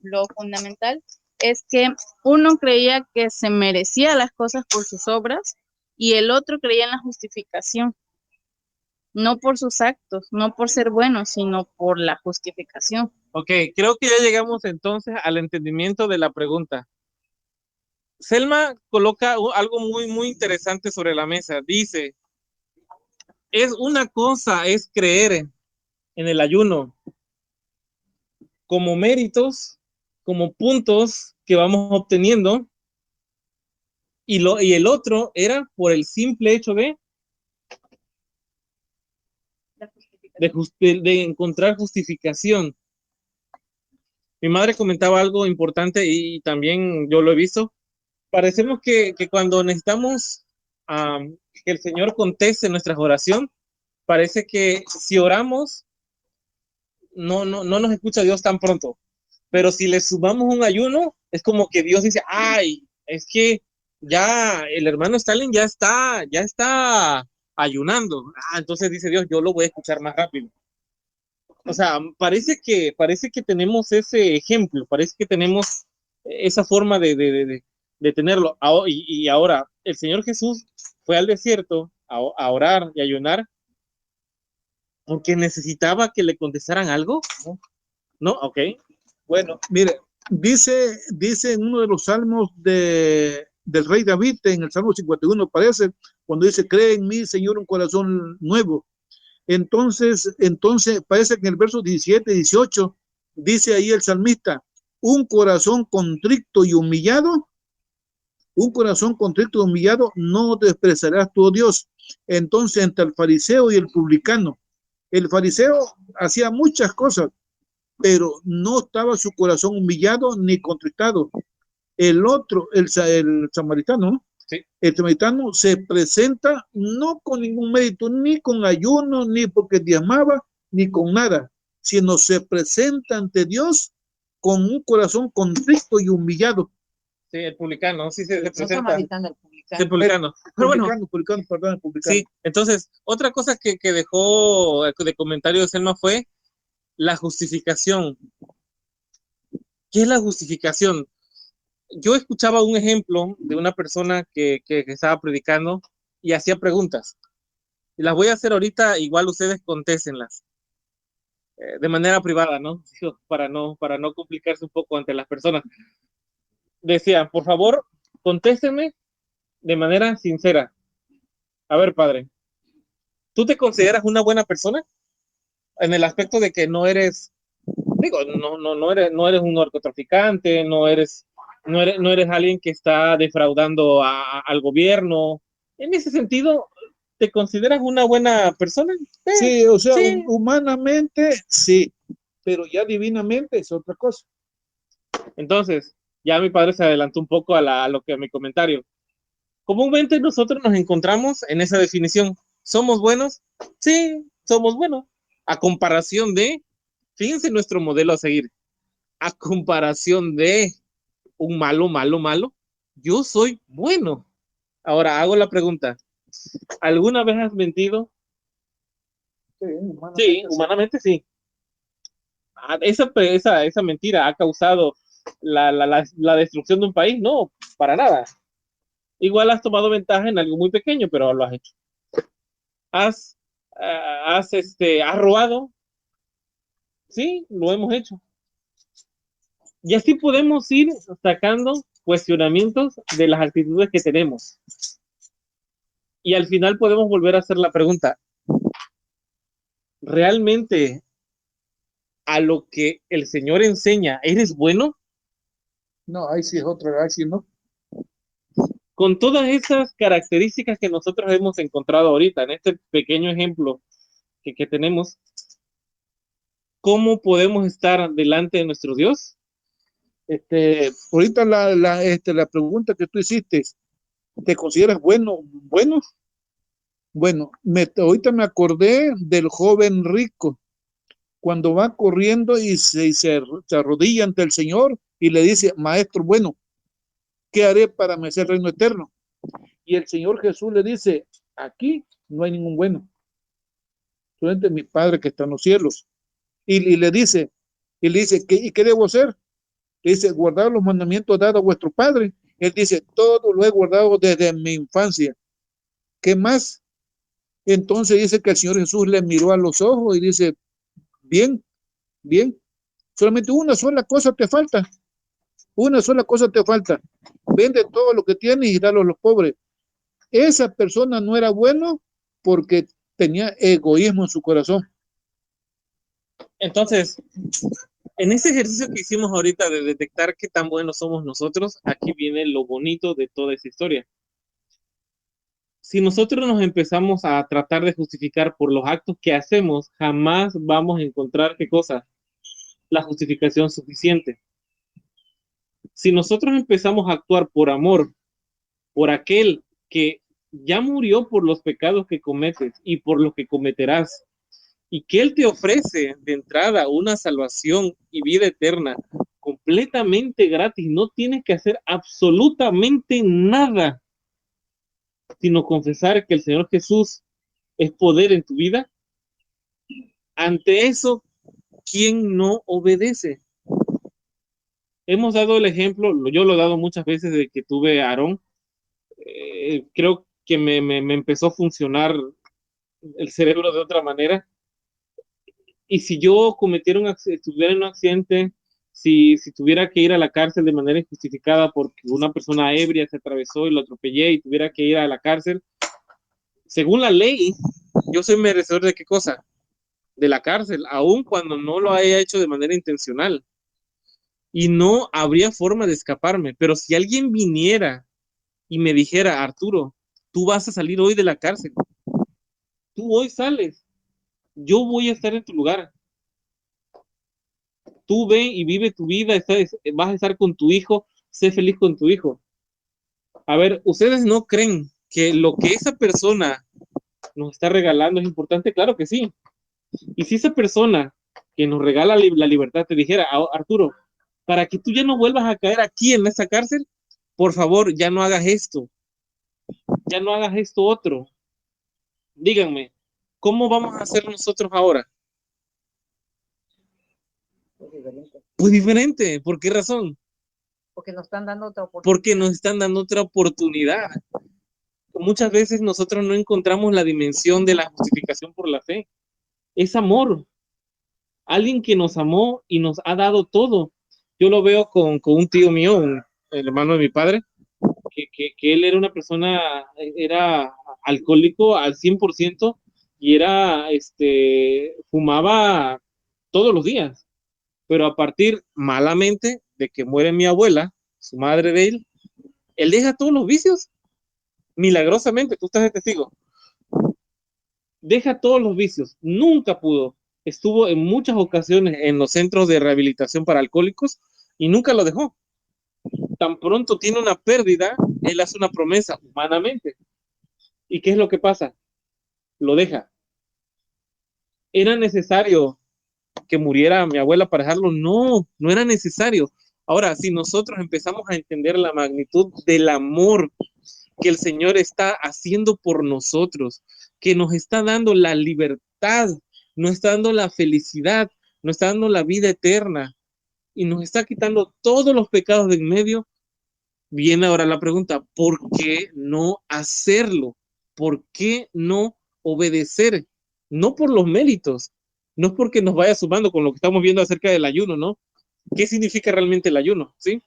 lo fundamental es que uno creía que se merecía las cosas por sus obras y el otro creía en la justificación, no por sus actos, no por ser bueno, sino por la justificación. Ok, creo que ya llegamos entonces al entendimiento de la pregunta. Selma coloca algo muy, muy interesante sobre la mesa. Dice, una cosa es creer en el ayuno como méritos, como puntos que vamos obteniendo, y el otro era por el simple hecho de encontrar justificación. Mi madre comentaba algo importante y también yo lo he visto. Parecemos que cuando necesitamos que el Señor conteste nuestras oraciones, parece que si oramos, no nos escucha Dios tan pronto. Pero si le sumamos un ayuno, es como que Dios dice: ay, es que ya el hermano Stalin ya está ayunando. Entonces dice Dios: yo lo voy a escuchar más rápido. O sea, parece que tenemos ese ejemplo, parece que tenemos esa forma de tenerlo. Y ahora, el Señor Jesús fue al desierto a orar y ayunar porque necesitaba que le contestaran algo. ¿No? Ok. Bueno, mire, dice en uno de los salmos del rey David, en el Salmo 51, parece, cuando dice: cree en mí, Señor, un corazón nuevo. Entonces parece que en el verso 17, 18, dice ahí el salmista: un corazón contrito y humillado no despreciarás tu Dios. Entonces, entre el fariseo y el publicano, el fariseo hacía muchas cosas, pero no estaba su corazón humillado ni contristado. El otro, el samaritano, ¿no? Sí. El samaritano se presenta no con ningún mérito, ni con ayuno, ni porque diezmaba, ni con nada, sino se presenta ante Dios con un corazón contrito y humillado. Sí, el publicano, sí se presenta. Samaritano, el publicano. Pero bueno, publicano. Sí, entonces, otra cosa que dejó de comentario de Selma fue la justificación. ¿Qué es la justificación? Yo escuchaba un ejemplo de una persona que estaba predicando y hacía preguntas. Y las voy a hacer ahorita, igual ustedes contéstenlas. De manera privada, ¿no? Para no complicarse un poco ante las personas. Decía: por favor, contéstenme de manera sincera. A ver, padre, ¿tú te consideras una buena persona? En el aspecto de que no eres, no eres un narcotraficante, no eres alguien que está defraudando al gobierno. En ese sentido, ¿te consideras una buena persona? Sí, o sea, sí. Humanamente, sí. pero ya divinamente es otra cosa. Entonces, ya mi padre se adelantó un poco a lo que a mi comentario. Comúnmente nosotros nos encontramos en esa definición. ¿Somos buenos? Sí, somos buenos. A comparación de, fíjense nuestro modelo a seguir. A comparación de un malo, malo, malo, yo soy bueno. Ahora hago la pregunta. ¿Alguna vez has mentido? Sí, humanamente sí. Esa mentira ha causado la destrucción de un país. No, para nada. Igual has tomado ventaja en algo muy pequeño, pero lo has hecho. ¿Has robado? Sí, lo hemos hecho. Y así podemos ir sacando cuestionamientos de las actitudes que tenemos. Y al final podemos volver a hacer la pregunta, ¿realmente a lo que el Señor enseña, eres bueno? No, ahí sí es otra, ahí sí no. Con todas esas características que nosotros hemos encontrado ahorita, en este pequeño ejemplo que tenemos, ¿cómo podemos estar delante de nuestro Dios? Ahorita la pregunta que tú hiciste, ¿te consideras bueno? Bueno, bueno, ahorita me acordé del joven rico, cuando va corriendo y se arrodilla ante el Señor y le dice, Maestro, bueno, ¿qué haré para merecer el reino eterno? Y el Señor Jesús le dice, aquí no hay ningún bueno, solamente mi Padre que está en los cielos. Y le dice, ¿y qué debo hacer? Le dice, guardar los mandamientos dados a vuestro Padre. Él dice, todo lo he guardado desde mi infancia. ¿Qué más? Entonces dice que el Señor Jesús le miró a los ojos y dice, bien, bien, solamente una sola cosa te falta. Una sola cosa te falta. Vende todo lo que tienes y dalo a los pobres. Esa persona no era bueno porque tenía egoísmo en su corazón. Entonces, en ese ejercicio que hicimos ahorita de detectar qué tan buenos somos nosotros, aquí viene lo bonito de toda esa historia. Si nosotros nos empezamos a tratar de justificar por los actos que hacemos, jamás vamos a encontrar qué cosa, la justificación suficiente. Si nosotros empezamos a actuar por amor, por aquel que ya murió por los pecados que cometes y por los que cometerás, y que Él te ofrece de entrada una salvación y vida eterna completamente gratis, no tienes que hacer absolutamente nada, sino confesar que el Señor Jesús es poder en tu vida. Ante eso, ¿quién no obedece? Hemos dado el ejemplo, yo lo he dado muchas veces de que tuve a Aarón. Creo que me empezó a funcionar el cerebro de otra manera. Y si yo estuviera en un accidente, si tuviera que ir a la cárcel de manera injustificada porque una persona ebria se atravesó y lo atropellé y tuviera que ir a la cárcel, según la ley, yo soy merecedor de qué cosa? De la cárcel, aun cuando no lo haya hecho de manera intencional. Y no habría forma de escaparme. Pero si alguien viniera y me dijera, Arturo, tú vas a salir hoy de la cárcel, tú hoy sales, yo voy a estar en tu lugar. Tú ve y vive tu vida, vas a estar con tu hijo, sé feliz con tu hijo. A ver, ¿ustedes no creen que lo que esa persona nos está regalando es importante? Claro que sí. Y si esa persona que nos regala la libertad te dijera, Arturo, para que tú ya no vuelvas a caer aquí en esta cárcel, por favor, ya no hagas esto, ya no hagas esto otro. Díganme, ¿cómo vamos a hacer nosotros ahora? Pues diferente. ¿Por qué razón? Porque nos están dando otra oportunidad. Porque nos están dando otra oportunidad. Muchas veces nosotros no encontramos la dimensión de la justificación por la fe. Es amor. Alguien que nos amó y nos ha dado todo. Yo lo veo con un tío mío, el hermano de mi padre, que él era una persona, era alcohólico al 100% y fumaba todos los días. Pero a partir malamente de que muere mi abuela, su madre de él deja todos los vicios. Milagrosamente, tú estás de testigo. Deja todos los vicios. Nunca pudo. estuvo en muchas ocasiones en los centros de rehabilitación para alcohólicos y nunca lo dejó. Tan pronto tiene una pérdida, él hace una promesa humanamente. ¿Y qué es lo que pasa? Lo deja. ¿Era necesario que muriera mi abuela para dejarlo? No, no era necesario. Ahora, si nosotros empezamos a entender la magnitud del amor que el Señor está haciendo por nosotros, que nos está dando la libertad, nos está dando la felicidad, nos está dando la vida eterna y nos está quitando todos los pecados de en medio, viene ahora la pregunta, ¿por qué no hacerlo? ¿Por qué no obedecer? No por los méritos, no es porque nos vaya sumando con lo que estamos viendo acerca del ayuno, ¿no? ¿Qué significa realmente el ayuno? ¿Sí?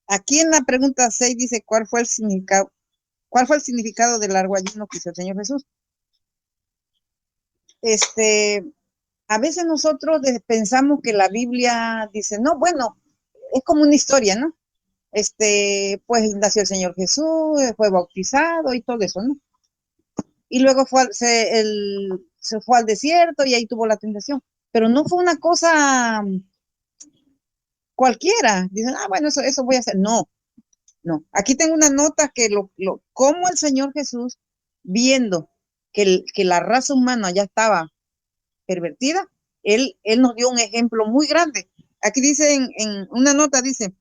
Aquí en la pregunta 6 dice, ¿cuál fue el significado del largo ayuno que hizo el Señor Jesús? A veces nosotros pensamos que la Biblia dice, no, bueno, es como una historia, ¿no? Pues nació el Señor Jesús, fue bautizado y todo eso, ¿no? Y luego se fue al desierto y ahí tuvo la tentación. Pero no fue una cosa cualquiera. Dicen, bueno, eso voy a hacer. No, no. Aquí tengo una nota que cómo el Señor Jesús, viendo que la raza humana ya estaba pervertida, él nos dio un ejemplo muy grande. Aquí dice en una nota, dice,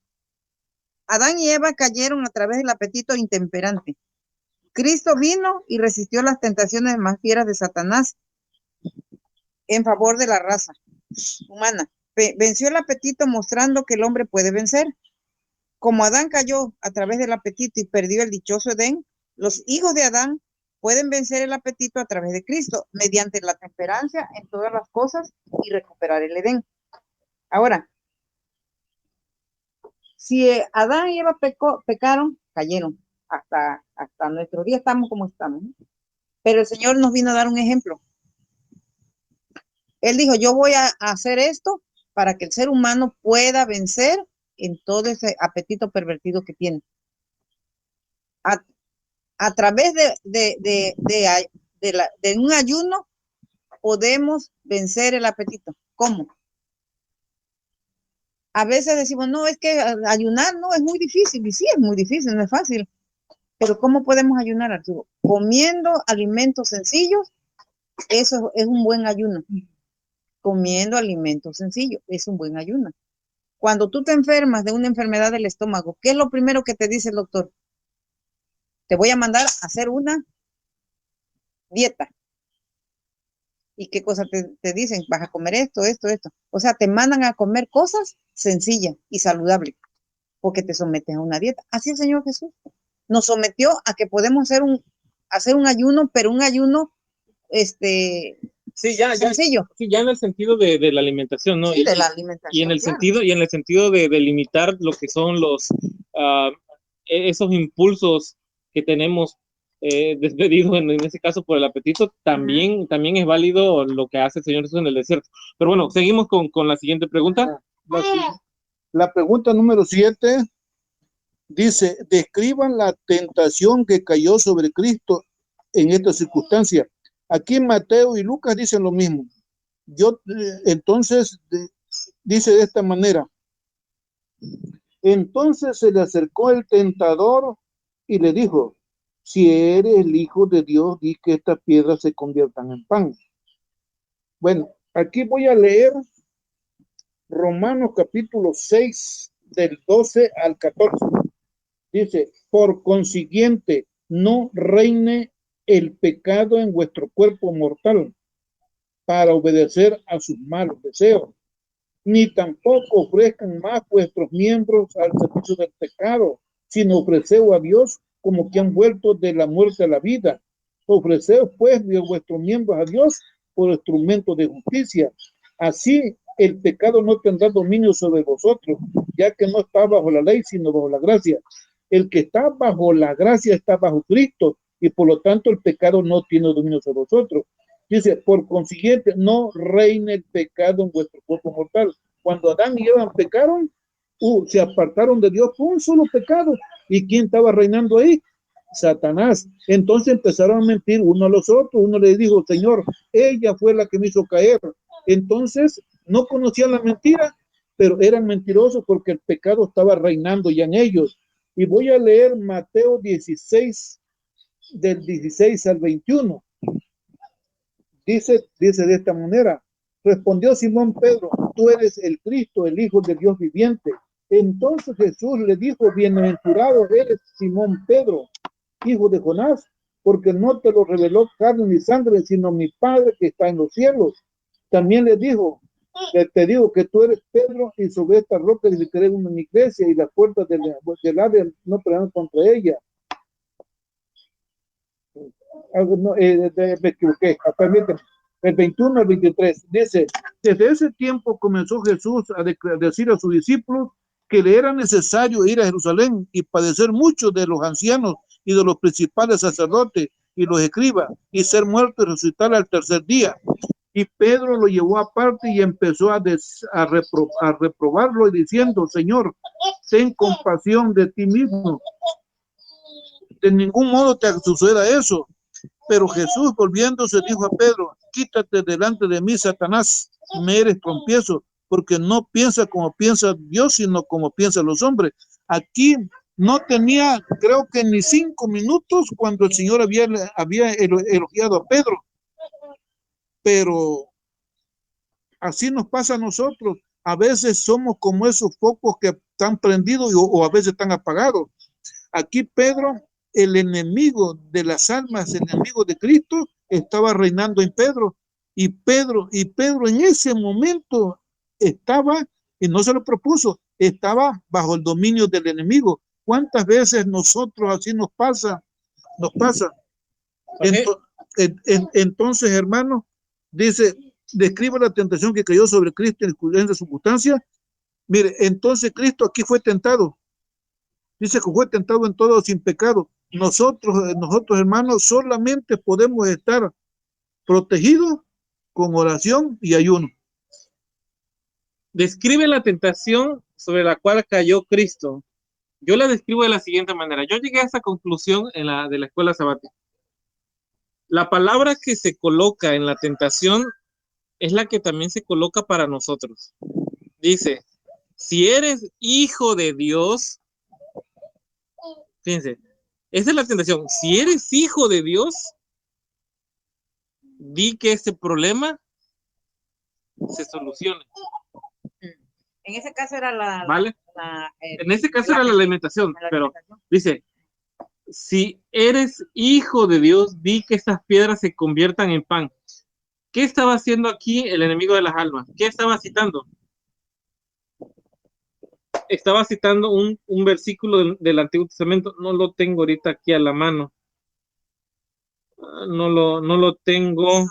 Adán y Eva cayeron a través del apetito intemperante. Cristo vino y resistió las tentaciones más fieras de Satanás en favor de la raza humana. Venció el apetito mostrando que el hombre puede vencer. Como Adán cayó a través del apetito y perdió el dichoso Edén, los hijos de Adán pueden vencer el apetito a través de Cristo, mediante la temperancia en todas las cosas y recuperar el Edén. Ahora, si Adán y Eva pecaron, cayeron. Hasta nuestro día estamos como estamos, ¿no? Pero el Señor nos vino a dar un ejemplo. Él dijo, yo voy a hacer esto para que el ser humano pueda vencer en todo ese apetito pervertido que tiene. A través de un ayuno podemos vencer el apetito. ¿Cómo? A veces decimos, no, es que ayunar no es muy difícil. Y sí, es muy difícil, no es fácil. Pero ¿cómo podemos ayunar, Arturo? Comiendo alimentos sencillos, eso es un buen ayuno. Comiendo alimentos sencillos, es un buen ayuno. Cuando tú te enfermas de una enfermedad del estómago, ¿qué es lo primero que te dice el doctor? Te voy a mandar a hacer una dieta. ¿Y qué cosas te dicen? Vas a comer esto, esto, esto. O sea, te mandan a comer cosas sencillas y saludables, porque te someten a una dieta. Así el Señor Jesús nos sometió a que podemos hacer un ayuno, pero un ayuno sí, ya, sencillo. Sí, ya en el sentido de la alimentación, ¿no? Sí, de la alimentación. Y en el sentido de limitar lo que son esos impulsos que tenemos despedidos en ese caso por el apetito, también es válido lo que hace el Señor Jesús en el desierto. Pero bueno, seguimos con la siguiente pregunta. La pregunta número 7 dice, describan la tentación que cayó sobre Cristo en esta circunstancia. Aquí Mateo y Lucas dicen lo mismo. Entonces, dice de esta manera, entonces se le acercó el tentador y le dijo, si eres el Hijo de Dios, di que estas piedras se conviertan en pan. Bueno, aquí voy a leer Romanos capítulo 6, del 12 al 14. Dice, por consiguiente, no reine el pecado en vuestro cuerpo mortal para obedecer a sus malos deseos, ni tampoco ofrezcan más vuestros miembros al servicio del pecado, sino ofreceos a Dios como que han vuelto de la muerte a la vida. Ofreceos pues de vuestros miembros a Dios por instrumentos de justicia. Así el pecado no tendrá dominio sobre vosotros, ya que no está bajo la ley, sino bajo la gracia. El que está bajo la gracia está bajo Cristo, y por lo tanto el pecado no tiene dominio sobre vosotros. Dice, por consiguiente, no reine el pecado en vuestro cuerpo mortal. Cuando Adán y Eva pecaron, se apartaron de Dios por un solo pecado. ¿Y quién estaba reinando ahí? Satanás. Entonces empezaron a mentir uno a los otros. Uno le dijo, Señor, ella fue la que me hizo caer. Entonces no conocían la mentira, pero eran mentirosos porque el pecado estaba reinando ya en ellos. Y voy a leer Mateo 16, del 16 al 21. Dice de esta manera: respondió Simón Pedro, tú eres el Cristo, el Hijo de Dios viviente. Entonces Jesús le dijo, bienaventurado eres Simón Pedro, hijo de Jonás, porque no te lo reveló carne ni sangre, sino mi Padre que está en los cielos. También le dijo, te digo que tú eres Pedro, y sobre esta roca edificaré una mi iglesia, y las puertas del Hades no prevalecerán contra ella. No, me equivoqué, permíteme. El 21 al 23 dice: desde ese tiempo comenzó Jesús a decir a sus discípulos que le era necesario ir a Jerusalén y padecer mucho de los ancianos y de los principales sacerdotes y los escribas, y ser muerto y resucitar al tercer día. Y Pedro lo llevó aparte y empezó a reprobarlo, y diciendo, Señor, ten compasión de ti mismo. De ningún modo te suceda eso. Pero Jesús, volviéndose, dijo a Pedro, quítate delante de mí, Satanás, me eres trompiezo, porque no piensa como piensa Dios, sino como piensan los hombres. Aquí no tenía, creo que ni 5 minutos, cuando el Señor había elogiado a Pedro. Pero así nos pasa a nosotros. A veces somos como esos focos que están prendidos o a veces están apagados. Aquí Pedro, el enemigo de las almas, el enemigo de Cristo, estaba reinando en Pedro. Y Pedro en ese momento estaba, y no se lo propuso, estaba bajo el dominio del enemigo. ¿Cuántas veces nosotros así nos pasa? Okay. Entonces, hermano, dice, describe la tentación que cayó sobre Cristo en diferentes circunstancias. Mire, entonces Cristo aquí fue tentado. Dice que fue tentado en todo sin pecado. Nosotros, hermanos, solamente podemos estar protegidos con oración y ayuno. Describe la tentación sobre la cual cayó Cristo. Yo la describo de la siguiente manera. Yo llegué a esa conclusión de la escuela sabática. La palabra que se coloca en la tentación es la que también se coloca para nosotros. Dice, si eres hijo de Dios, fíjense, esa es la tentación. Si eres hijo de Dios, di que ese problema se solucione. En ese caso era la... ¿Vale? En ese caso era la alimentación, pero dice, si eres hijo de Dios, di que estas piedras se conviertan en pan. ¿Qué estaba haciendo aquí el enemigo de las almas? ¿Qué estaba citando? Estaba citando un versículo del Antiguo Testamento. No lo tengo ahorita aquí a la mano. No lo tengo.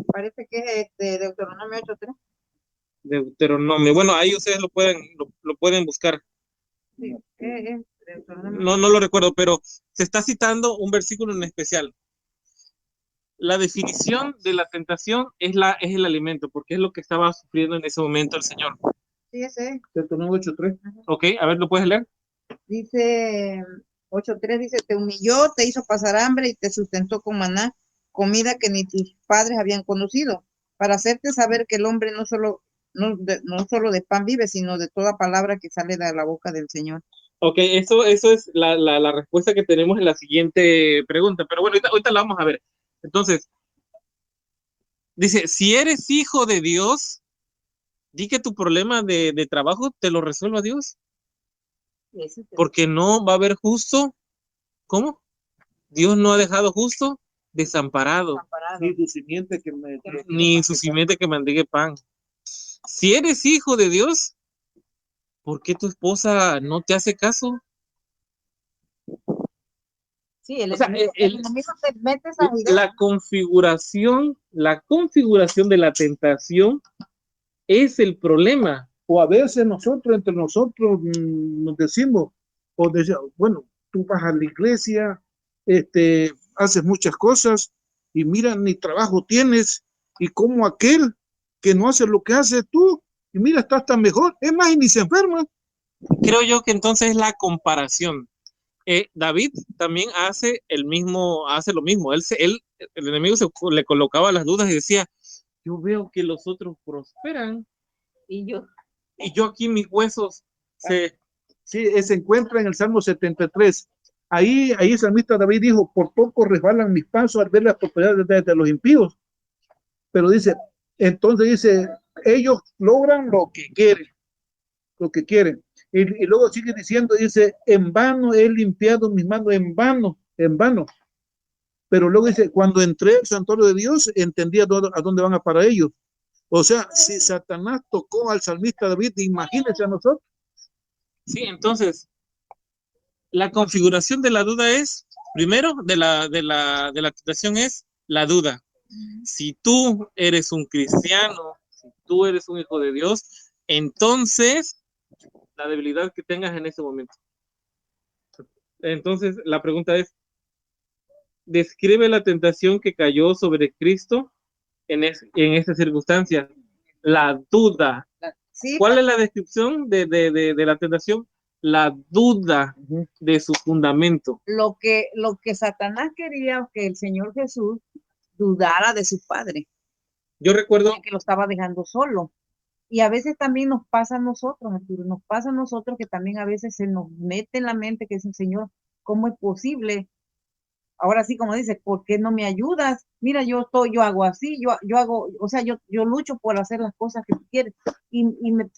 Parece que es Deuteronomio 8:3. Deuteronomio. Bueno, ahí ustedes lo pueden buscar. Sí, no lo recuerdo, pero se está citando un versículo en especial. La definición de la tentación es el alimento, porque es lo que estaba sufriendo en ese momento el Señor. Sí, ese es. Deuteronomio 8:3. Ok, a ver, ¿lo puedes leer? Dice 8:3, dice, te humilló, te hizo pasar hambre y te sustentó con maná, comida que ni tus padres habían conocido, para hacerte saber que el hombre no solo de pan vive, sino de toda palabra que sale de la boca del Señor. Ok, eso es la respuesta que tenemos en la siguiente pregunta, pero bueno, ahorita la vamos a ver. Entonces, dice, si eres hijo de Dios, di que tu problema de trabajo te lo resuelva Dios. Porque no va a haber justo. ¿Cómo? Dios no ha dejado justo desamparado. Ni su simiente que mendigue pan. Si eres hijo de Dios, ¿por qué tu esposa no te hace caso? Sí, el enemigo te mete esa idea. La configuración de la tentación es el problema. O a veces entre nosotros nos decimos, bueno, tú vas a la iglesia, haces muchas cosas y mira, ni trabajo tienes, y como aquel que no hace lo que haces tú, y mira, estás tan mejor, es más, y ni se enferma. Creo yo que entonces es la comparación. David también hace lo mismo. El enemigo le colocaba las dudas y decía, yo veo que los otros prosperan y yo aquí mis huesos se... Sí, se encuentra en el Salmo 73. Ahí el salmista David dijo, por poco resbalan mis pasos al ver las propiedades de los impíos. Pero entonces dice, ellos logran lo que quieren. Y luego sigue diciendo, dice, en vano he limpiado mis manos, en vano. Pero luego dice, cuando entré al santuario de Dios, entendí a dónde van a parar ellos. O sea, si Satanás tocó al salmista David, imagínense a nosotros. Sí, entonces, la configuración de la duda es, primero, de la tentación es la duda. Si tú eres un cristiano, si tú eres un hijo de Dios, entonces, la debilidad que tengas en ese momento. Entonces, la pregunta es, describe la tentación que cayó sobre Cristo en esta circunstancia. La duda. Sí, ¿Cuál es la descripción de la tentación? La duda de su fundamento. lo que Satanás quería que el Señor Jesús dudara de su Padre, Yo recuerdo que lo estaba dejando solo. Y a veces también nos pasa a nosotros, Arturo, nos pasa a nosotros que también a veces se nos mete en la mente que es el Señor, ¿cómo es posible? Ahora sí, como dice, ¿por qué no me ayudas? Mira, yo hago así, yo hago, o sea, yo lucho por hacer las cosas que tú quieres y me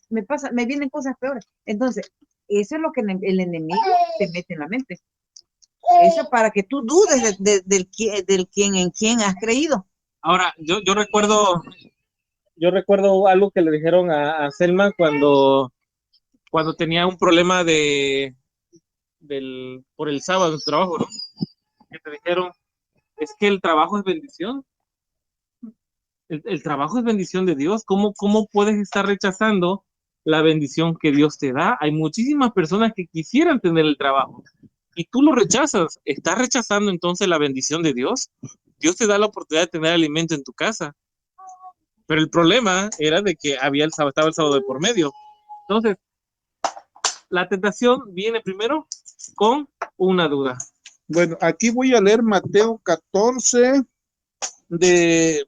vienen cosas peores. Entonces, eso es lo que el enemigo te mete en la mente. Eso para que tú dudes del quien en quien has creído. Ahora, yo recuerdo algo que le dijeron a Selma cuando tenía un problema por el sábado en su trabajo, ¿no? Que te dijeron, es que el trabajo es bendición. El trabajo es bendición de Dios. ¿Cómo puedes estar rechazando la bendición que Dios te da? Hay muchísimas personas que quisieran tener el trabajo y tú lo rechazas. ¿Estás rechazando entonces la bendición de Dios? Dios te da la oportunidad de tener alimento en tu casa. Pero el problema era de que estaba el sábado de por medio. Entonces, la tentación viene primero con una duda. Bueno, aquí voy a leer Mateo 14 del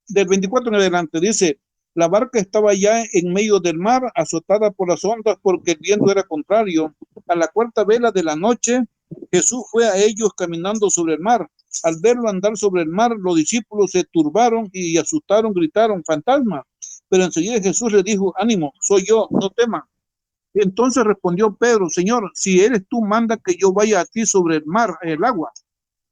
24 en adelante. Dice, la barca estaba ya en medio del mar, azotada por las ondas porque el viento era contrario. A la cuarta vela de la noche, Jesús fue a ellos caminando sobre el mar. Al verlo andar sobre el mar, los discípulos se turbaron y asustaron, gritaron, fantasma. Pero enseguida Jesús les dijo, ánimo, soy yo, no teman. Entonces respondió Pedro, Señor, si eres tú, manda que yo vaya a ti sobre el mar, el agua.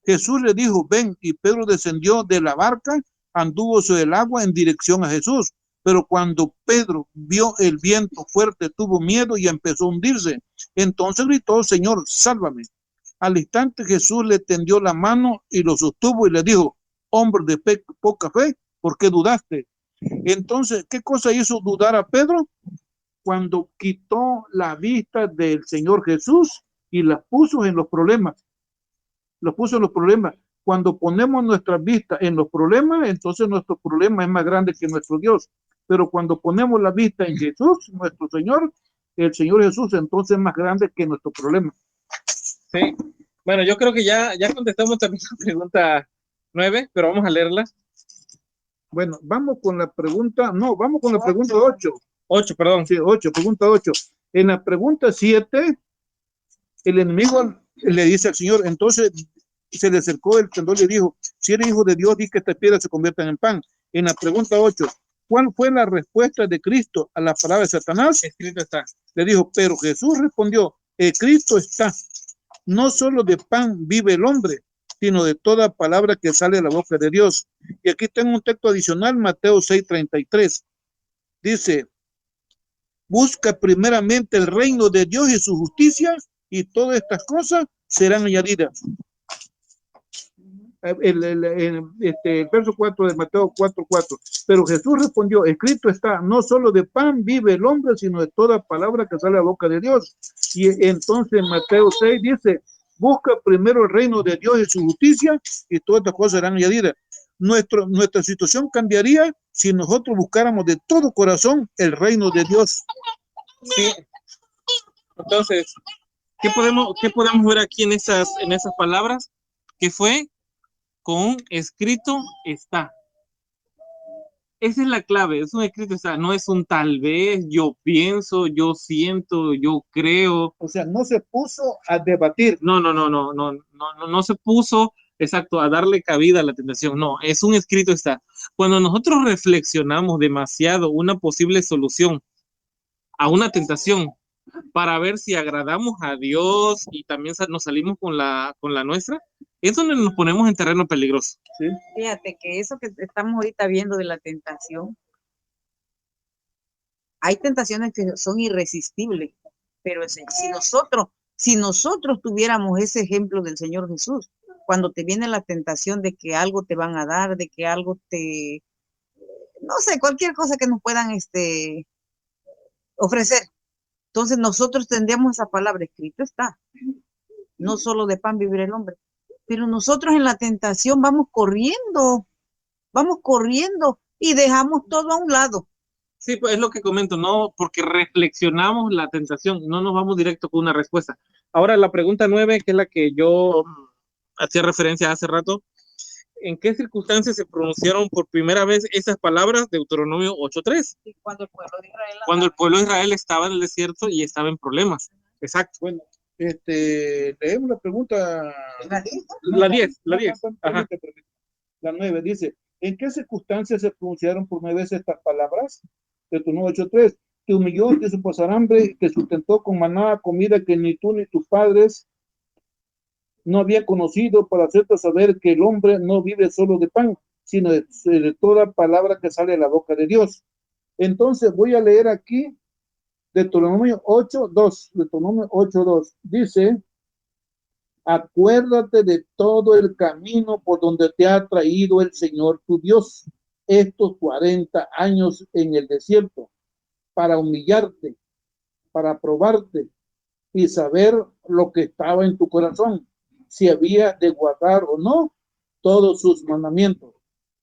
Jesús le dijo, ven, y Pedro descendió de la barca, anduvo sobre el agua en dirección a Jesús. Pero cuando Pedro vio el viento fuerte, tuvo miedo y empezó a hundirse. Entonces gritó, Señor, sálvame. Al instante Jesús le tendió la mano y lo sostuvo y le dijo, hombre de poca fe, ¿por qué dudaste? Entonces, ¿qué cosa hizo dudar a Pedro? Cuando quitó la vista del Señor Jesús y la puso en los problemas. Los puso en los problemas. Cuando ponemos nuestra vista en los problemas, entonces nuestro problema es más grande que nuestro Dios. Pero cuando ponemos la vista en Jesús, nuestro Señor, el Señor Jesús, entonces es más grande que nuestro problema. Sí. Bueno, yo creo que ya contestamos también la pregunta 9, pero vamos a leerla. Bueno, vamos con la pregunta 8. 8, perdón. Sí, 8, pregunta 8. En la pregunta 7, el enemigo le dice al Señor, entonces se le acercó el tendón y le dijo, si eres hijo de Dios, di que estas piedras se conviertan en pan. En la pregunta 8, ¿cuál fue la respuesta de Cristo a la palabra de Satanás? Escrito está. Le dijo, pero Jesús respondió, Cristo está, no solo de pan vive el hombre, sino de toda palabra que sale de la boca de Dios. Y aquí tengo un texto adicional, Mateo 6:33. Dice, busca primeramente el reino de Dios y su justicia, y todas estas cosas serán añadidas. El verso 4 de Mateo 4:4. Pero Jesús respondió, escrito está, no solo de pan vive el hombre, sino de toda palabra que sale de la boca de Dios. Y entonces Mateo 6 dice, busca primero el reino de Dios y su justicia, y todas estas cosas serán añadidas. Nuestra situación cambiaría si nosotros buscáramos de todo corazón el reino de Dios. Sí. Entonces, qué podemos ver aquí en esas palabras? Que fue con escrito está. Esa es la clave, es un escrito está, no es un tal vez, yo pienso, yo siento, yo creo. O sea, no se puso a debatir. No se puso, exacto, a darle cabida a la tentación. No, es un escrito está. Cuando nosotros reflexionamos demasiado una posible solución a una tentación para ver si agradamos a Dios y también nos salimos con la nuestra, es donde nos ponemos en terreno peligroso. ¿Sí? Fíjate que eso que estamos ahorita viendo de la tentación, hay tentaciones que son irresistibles, pero si nosotros tuviéramos ese ejemplo del Señor Jesús, cuando te viene la tentación de que algo te van a dar, de que algo no sé, cualquier cosa que nos puedan ofrecer, entonces nosotros tendríamos esa palabra, escrito está, no solo de pan vivir el hombre, pero nosotros en la tentación vamos corriendo y dejamos todo a un lado. Sí, pues es lo que comento, no, porque reflexionamos la tentación, no nos vamos directo con una respuesta. Ahora la pregunta 9, que es la que yo hacía referencia hace rato, ¿en qué circunstancias se pronunciaron por primera vez esas palabras de Deuteronomio 8:3? Cuando el pueblo de Israel Cuando el pueblo de Israel estaba en el desierto y estaba en problemas. Exacto. Bueno, leemos la pregunta. La 10. Ajá. La 9 dice, ¿en qué circunstancias se pronunciaron por 9 veces estas palabras? Deuteronomio 8:3, te humilló, te hizo pasar hambre, te sustentó con maná, comida que ni tú ni tus padres no había conocido, para hacerte saber que el hombre no vive solo de pan, sino de toda palabra que sale de la boca de Dios. Entonces voy a leer aquí Deuteronomio 8:2. Deuteronomio 8:2 dice, acuérdate de todo el camino por donde te ha traído el Señor tu Dios estos 40 años en el desierto, para humillarte, para probarte y saber lo que estaba en tu corazón, si había de guardar o no todos sus mandamientos.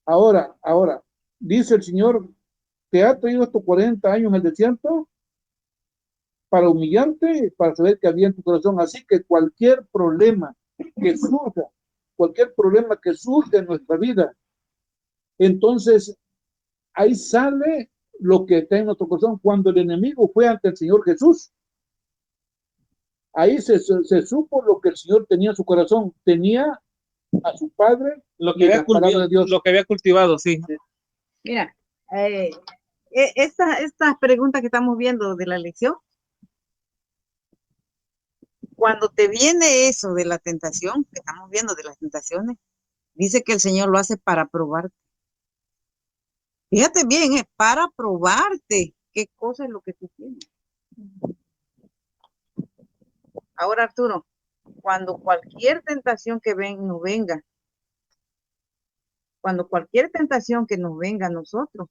Ahora, dice el Señor, te ha traído estos 40 años en el desierto para humillarte, para saber que había en tu corazón. Así que cualquier problema que surja en nuestra vida, entonces ahí sale lo que está en nuestro corazón. Cuando el enemigo fue ante el Señor Jesús, ahí se supo lo que el Señor tenía en su corazón. Tenía a su padre, lo que había cultivado, sí. Mira, esta pregunta que estamos viendo de la lección, cuando te viene eso de la tentación, que estamos viendo de las tentaciones, dice que el Señor lo hace para probarte. Fíjate bien, es para probarte qué cosa es lo que tú tienes. Ahora, Arturo, cuando cualquier tentación que nos venga, a nosotros,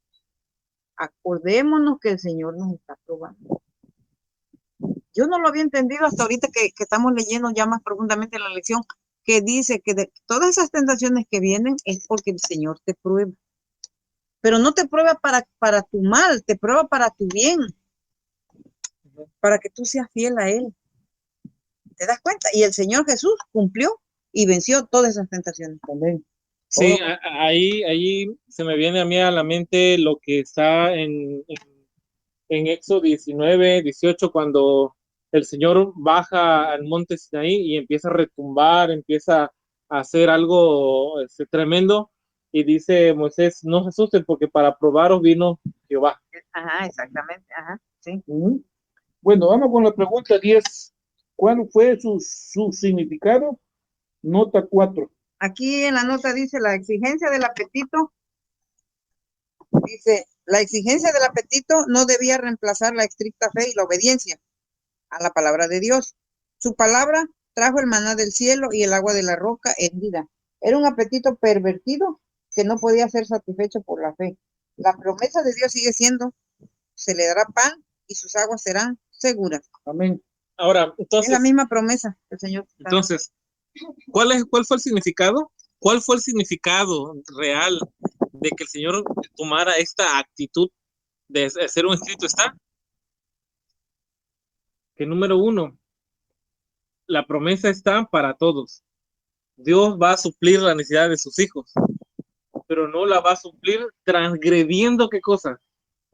acordémonos que el Señor nos está probando. Yo no lo había entendido hasta ahorita que estamos leyendo ya más profundamente la lección, que dice que de todas esas tentaciones que vienen es porque el Señor te prueba. Pero no te prueba para tu mal, te prueba para tu bien, para que tú seas fiel a Él. ¿Te das cuenta? Y el Señor Jesús cumplió y venció todas esas tentaciones también. Sí, ahí se me viene a mí a la mente lo que está en Éxodo 19:18, cuando el Señor baja al monte Sinaí y empieza a retumbar, empieza a hacer algo tremendo, y dice Moisés, no se asusten porque para probaros vino Jehová. Ajá, exactamente, ajá, sí. Bueno, vamos con la pregunta 10. ¿Cuál fue su significado? Nota 4. Aquí en la nota dice la exigencia del apetito. Dice, la exigencia del apetito no debía reemplazar la estricta fe y la obediencia a la palabra de Dios. Su palabra trajo el maná del cielo y el agua de la roca en vida. Era un apetito pervertido que no podía ser satisfecho por la fe. La promesa de Dios sigue siendo, se le dará pan y sus aguas serán seguras. Amén. Ahora, entonces, es la misma promesa del Señor. Entonces, ¿cuál fue el significado? ¿Cuál fue el significado real de que el Señor tomara esta actitud de hacer un escrito está? Que número 1, la promesa está para todos. Dios va a suplir la necesidad de sus hijos, pero no la va a suplir transgrediendo qué cosa,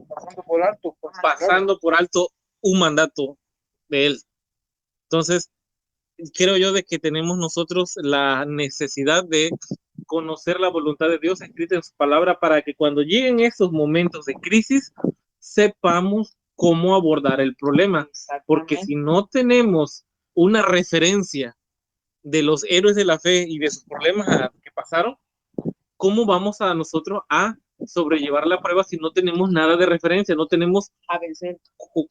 Pasando por alto. pasando por alto un mandato de él. Entonces, creo yo de que tenemos nosotros la necesidad de conocer la voluntad de Dios escrita en su palabra para que cuando lleguen esos momentos de crisis sepamos cómo abordar el problema, porque si no tenemos una referencia de los héroes de la fe y de sus problemas que pasaron, ¿cómo vamos a nosotros a sobrellevar la prueba si no tenemos nada de referencia, no tenemos A vencer.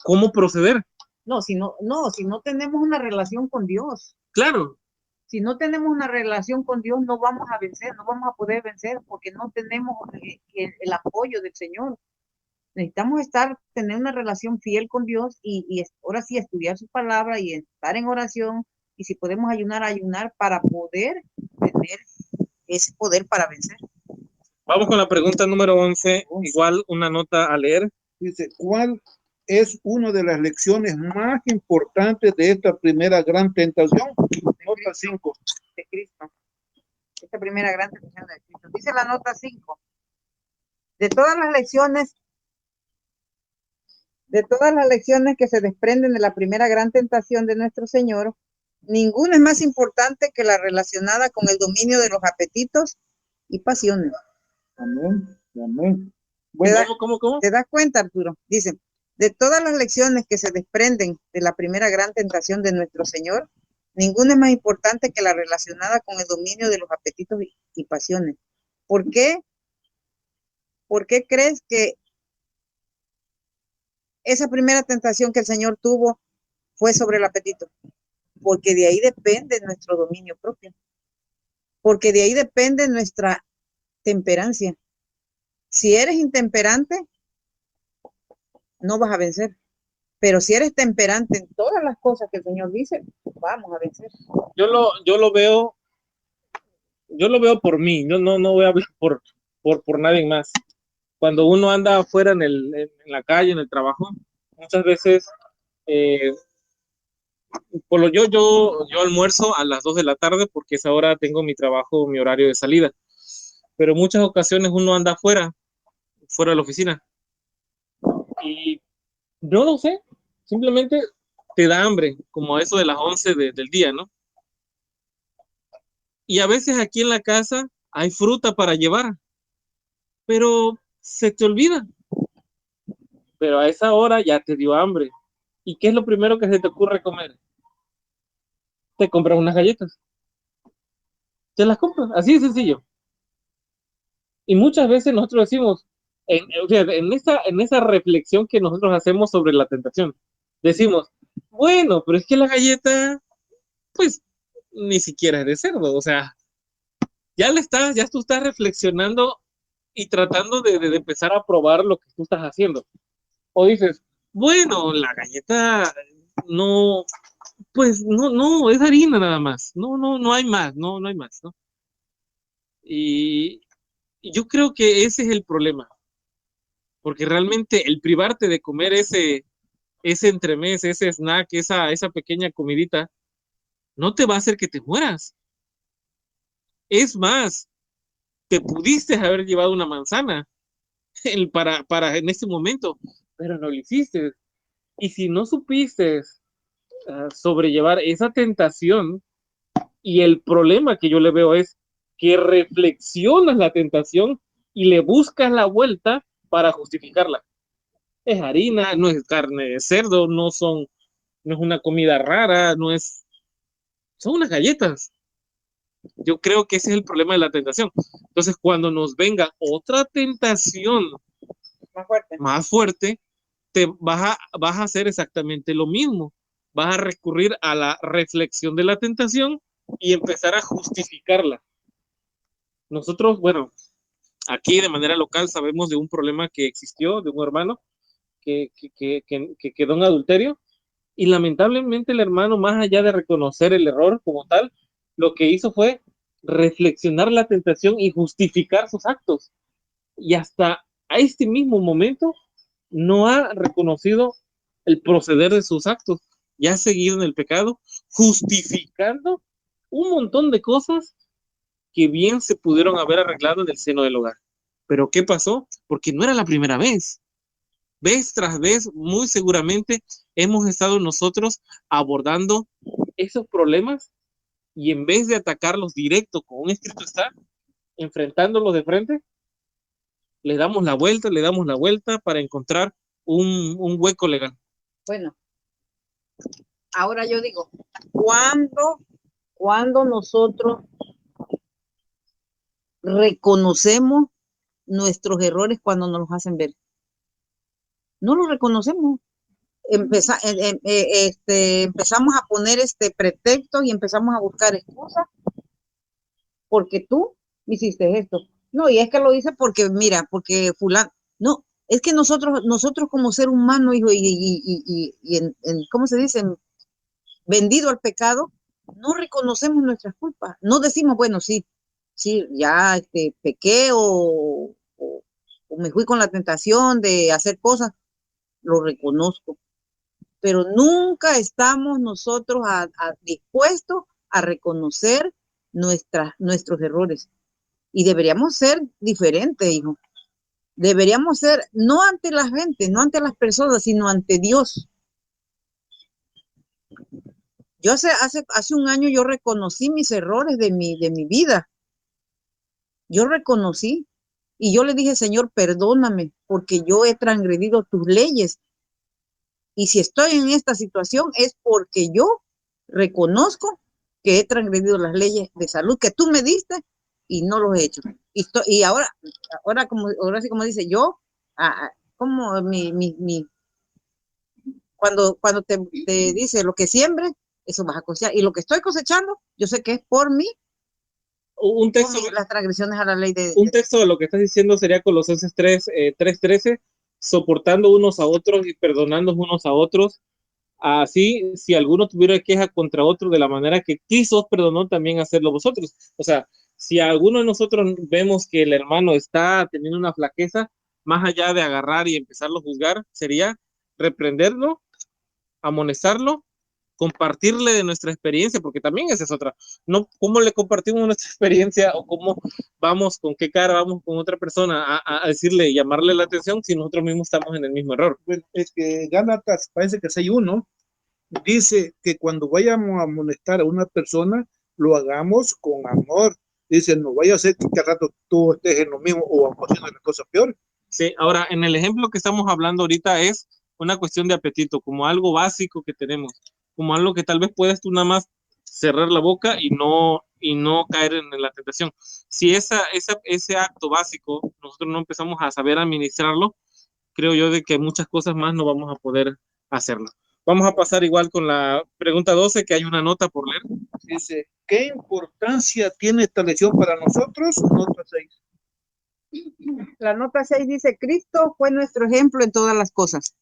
cómo proceder? No, si no tenemos una relación con Dios. Claro. Si no tenemos una relación con Dios, no vamos a vencer, no vamos a poder vencer porque no tenemos el apoyo del Señor. Necesitamos tener una relación fiel con Dios y ahora sí estudiar su palabra y estar en oración, y si podemos ayunar para poder tener ese poder para vencer. Vamos con la pregunta número 11, igual una nota a leer. Dice, ¿cuál es una de las lecciones más importantes de esta primera gran tentación? Nota 5. De Cristo. Esta primera gran tentación de Cristo. Dice la nota 5. De todas las lecciones que se desprenden de la primera gran tentación de nuestro Señor, ninguna es más importante que la relacionada con el dominio de los apetitos y pasiones. Amén, amén. Bueno, ¿Cómo? ¿Te das cuenta, Arturo? Dice, de todas las lecciones que se desprenden de la primera gran tentación de nuestro Señor, ninguna es más importante que la relacionada con el dominio de los apetitos y pasiones. ¿Por qué? ¿Por qué crees que esa primera tentación que el Señor tuvo fue sobre el apetito? Porque de ahí depende nuestro dominio propio. Porque de ahí depende nuestra temperancia. Si eres intemperante, no vas a vencer. Pero si eres temperante en todas las cosas que el Señor dice, vamos a vencer. Yo lo veo por mí. Yo no voy a hablar por nadie más. Cuando uno anda afuera en la calle, en el trabajo, muchas veces yo almuerzo a las 2 de la tarde porque esa hora tengo mi trabajo, mi horario de salida. Pero muchas ocasiones uno anda fuera de la oficina. Y yo no sé, simplemente te da hambre, como a eso de las 11 del día, ¿no? Y a veces aquí en la casa hay fruta para llevar, pero se te olvida. Pero a esa hora ya te dio hambre. ¿Y qué es lo primero que se te ocurre comer? Te compras unas galletas. Te las compras, así de sencillo. Y muchas veces nosotros decimos, en esa reflexión que nosotros hacemos sobre la tentación, decimos, bueno, pero es que la galleta, pues, ni siquiera es de cerdo. O sea, ya tú estás reflexionando y tratando de empezar a probar lo que tú estás haciendo. O dices, bueno, la galleta no, pues no, es harina nada más. No hay más, no hay más, ¿no? Y yo creo que ese es el problema. Porque realmente el privarte de comer ese entremés, ese snack, esa pequeña comidita, no te va a hacer que te mueras. Es más, te pudiste haber llevado una manzana para en este momento, pero no lo hiciste. Y si no supiste sobrellevar esa tentación, y el problema que yo le veo es que reflexionas la tentación y le buscas la vuelta para justificarla. Es harina, no es carne de cerdo, no es una comida rara, son unas galletas. Yo creo que ese es el problema de la tentación. Entonces, cuando nos venga otra tentación más fuerte, vas a hacer exactamente lo mismo. Vas a recurrir a la reflexión de la tentación y empezar a justificarla. Nosotros, bueno, aquí de manera local sabemos de un problema que existió, de un hermano que quedó en adulterio, y lamentablemente el hermano, más allá de reconocer el error como tal, lo que hizo fue reflexionar la tentación y justificar sus actos. Y hasta a este mismo momento no ha reconocido el proceder de sus actos, ya ha seguido en el pecado, justificando un montón de cosas que bien se pudieron haber arreglado en el seno del hogar. Pero ¿qué pasó? Porque no era la primera vez. Vez tras vez, muy seguramente hemos estado nosotros abordando esos problemas y en vez de atacarlos directo con un escrito está, enfrentándolos de frente, le damos la vuelta para encontrar un hueco legal. Bueno, ahora yo digo, ¿cuándo nosotros reconocemos nuestros errores cuando nos los hacen ver? No los reconocemos. Empezamos a poner pretextos y empezamos a buscar excusas porque tú hiciste esto. No, y es que lo hice porque, mira, porque fulano. No, es que nosotros como ser humano, hijo, ¿cómo se dice? Vendido al pecado, no reconocemos nuestras culpas. No decimos, bueno, sí, ya pequé o me fui con la tentación de hacer cosas, lo reconozco. Pero nunca estamos nosotros dispuestos a reconocer nuestros errores. Y deberíamos ser diferentes, hijo. Deberíamos ser, no ante la gente, no ante las personas, sino ante Dios. Yo hace un año yo reconocí mis errores de mi vida. Yo reconocí y yo le dije, Señor, perdóname porque yo he transgredido tus leyes. Y si estoy en esta situación es porque yo reconozco que he transgredido las leyes de salud que tú me diste y no los he hecho. Y ahora sí como dice yo, como cuando te dice lo que siembres, eso vas a cosechar. Y lo que estoy cosechando, yo sé que es por mí, Un texto, las transgresiones a la ley un texto de lo que estás diciendo sería Colosenses 3:13, soportando unos a otros y perdonando unos a otros. Así, si alguno tuviera queja contra otro de la manera que Cristo os perdonó, también hacerlo vosotros. O sea, si alguno de nosotros vemos que el hermano está teniendo una flaqueza, más allá de agarrar y empezarlo a juzgar, sería reprenderlo, amonestarlo, compartirle de nuestra experiencia, porque también esa es otra. No, ¿cómo le compartimos nuestra experiencia o cómo vamos, con qué cara vamos con otra persona a decirle, llamarle la atención si nosotros mismos estamos en el mismo error? Bueno, es que Gálatas parece que 6:1 dice que cuando vayamos a molestar a una persona, lo hagamos con amor. Dice, no vaya a ser que cada rato tú estés en lo mismo o haciendo las cosas peor. Sí, ahora, en el ejemplo que estamos hablando ahorita es una cuestión de apetito, como algo básico que tenemos, como algo que tal vez puedas tú nada más cerrar la boca y no caer en la tentación. Si ese acto básico nosotros no empezamos a saber administrarlo, creo yo de que muchas cosas más no vamos a poder hacerlo. Vamos a pasar igual con la pregunta 12, que hay una nota por leer. Dice, ¿qué importancia tiene esta lección para nosotros? Nota 6. La nota 6 dice, Cristo fue nuestro ejemplo en todas las cosas.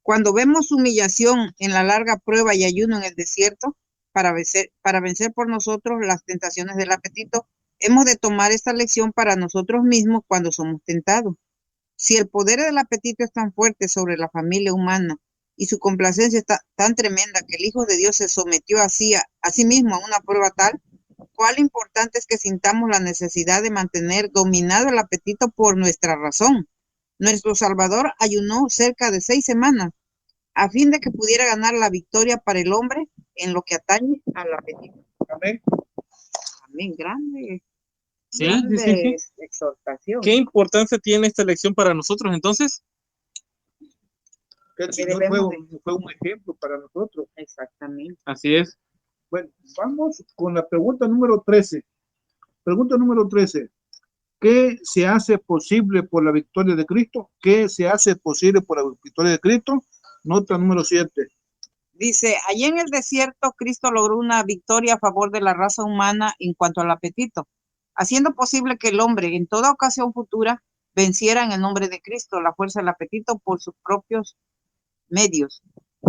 Cuando vemos humillación en la larga prueba y ayuno en el desierto, para vencer por nosotros las tentaciones del apetito, hemos de tomar esta lección para nosotros mismos cuando somos tentados. Si el poder del apetito es tan fuerte sobre la familia humana y su complacencia está tan tremenda que el Hijo de Dios se sometió a sí mismo a una prueba tal, cuál importante es que sintamos la necesidad de mantener dominado el apetito por nuestra razón. Nuestro Salvador ayunó cerca de 6 semanas a fin de que pudiera ganar la victoria para el hombre en lo que atañe al apetito. Amén. Amén. Grande. Sí, Grande sí. exhortación. ¿Qué importancia tiene esta lección para nosotros entonces? Que el Señor fue un ejemplo para nosotros. Exactamente. Así es. Bueno, vamos con la pregunta número 13. Pregunta número 13. ¿Qué se hace posible por la victoria de Cristo? ¿Qué se hace posible por la victoria de Cristo? Nota número 7. Dice, allí en el desierto, Cristo logró una victoria a favor de la raza humana en cuanto al apetito, haciendo posible que el hombre, en toda ocasión futura, venciera en el nombre de Cristo la fuerza del apetito por sus propios medios.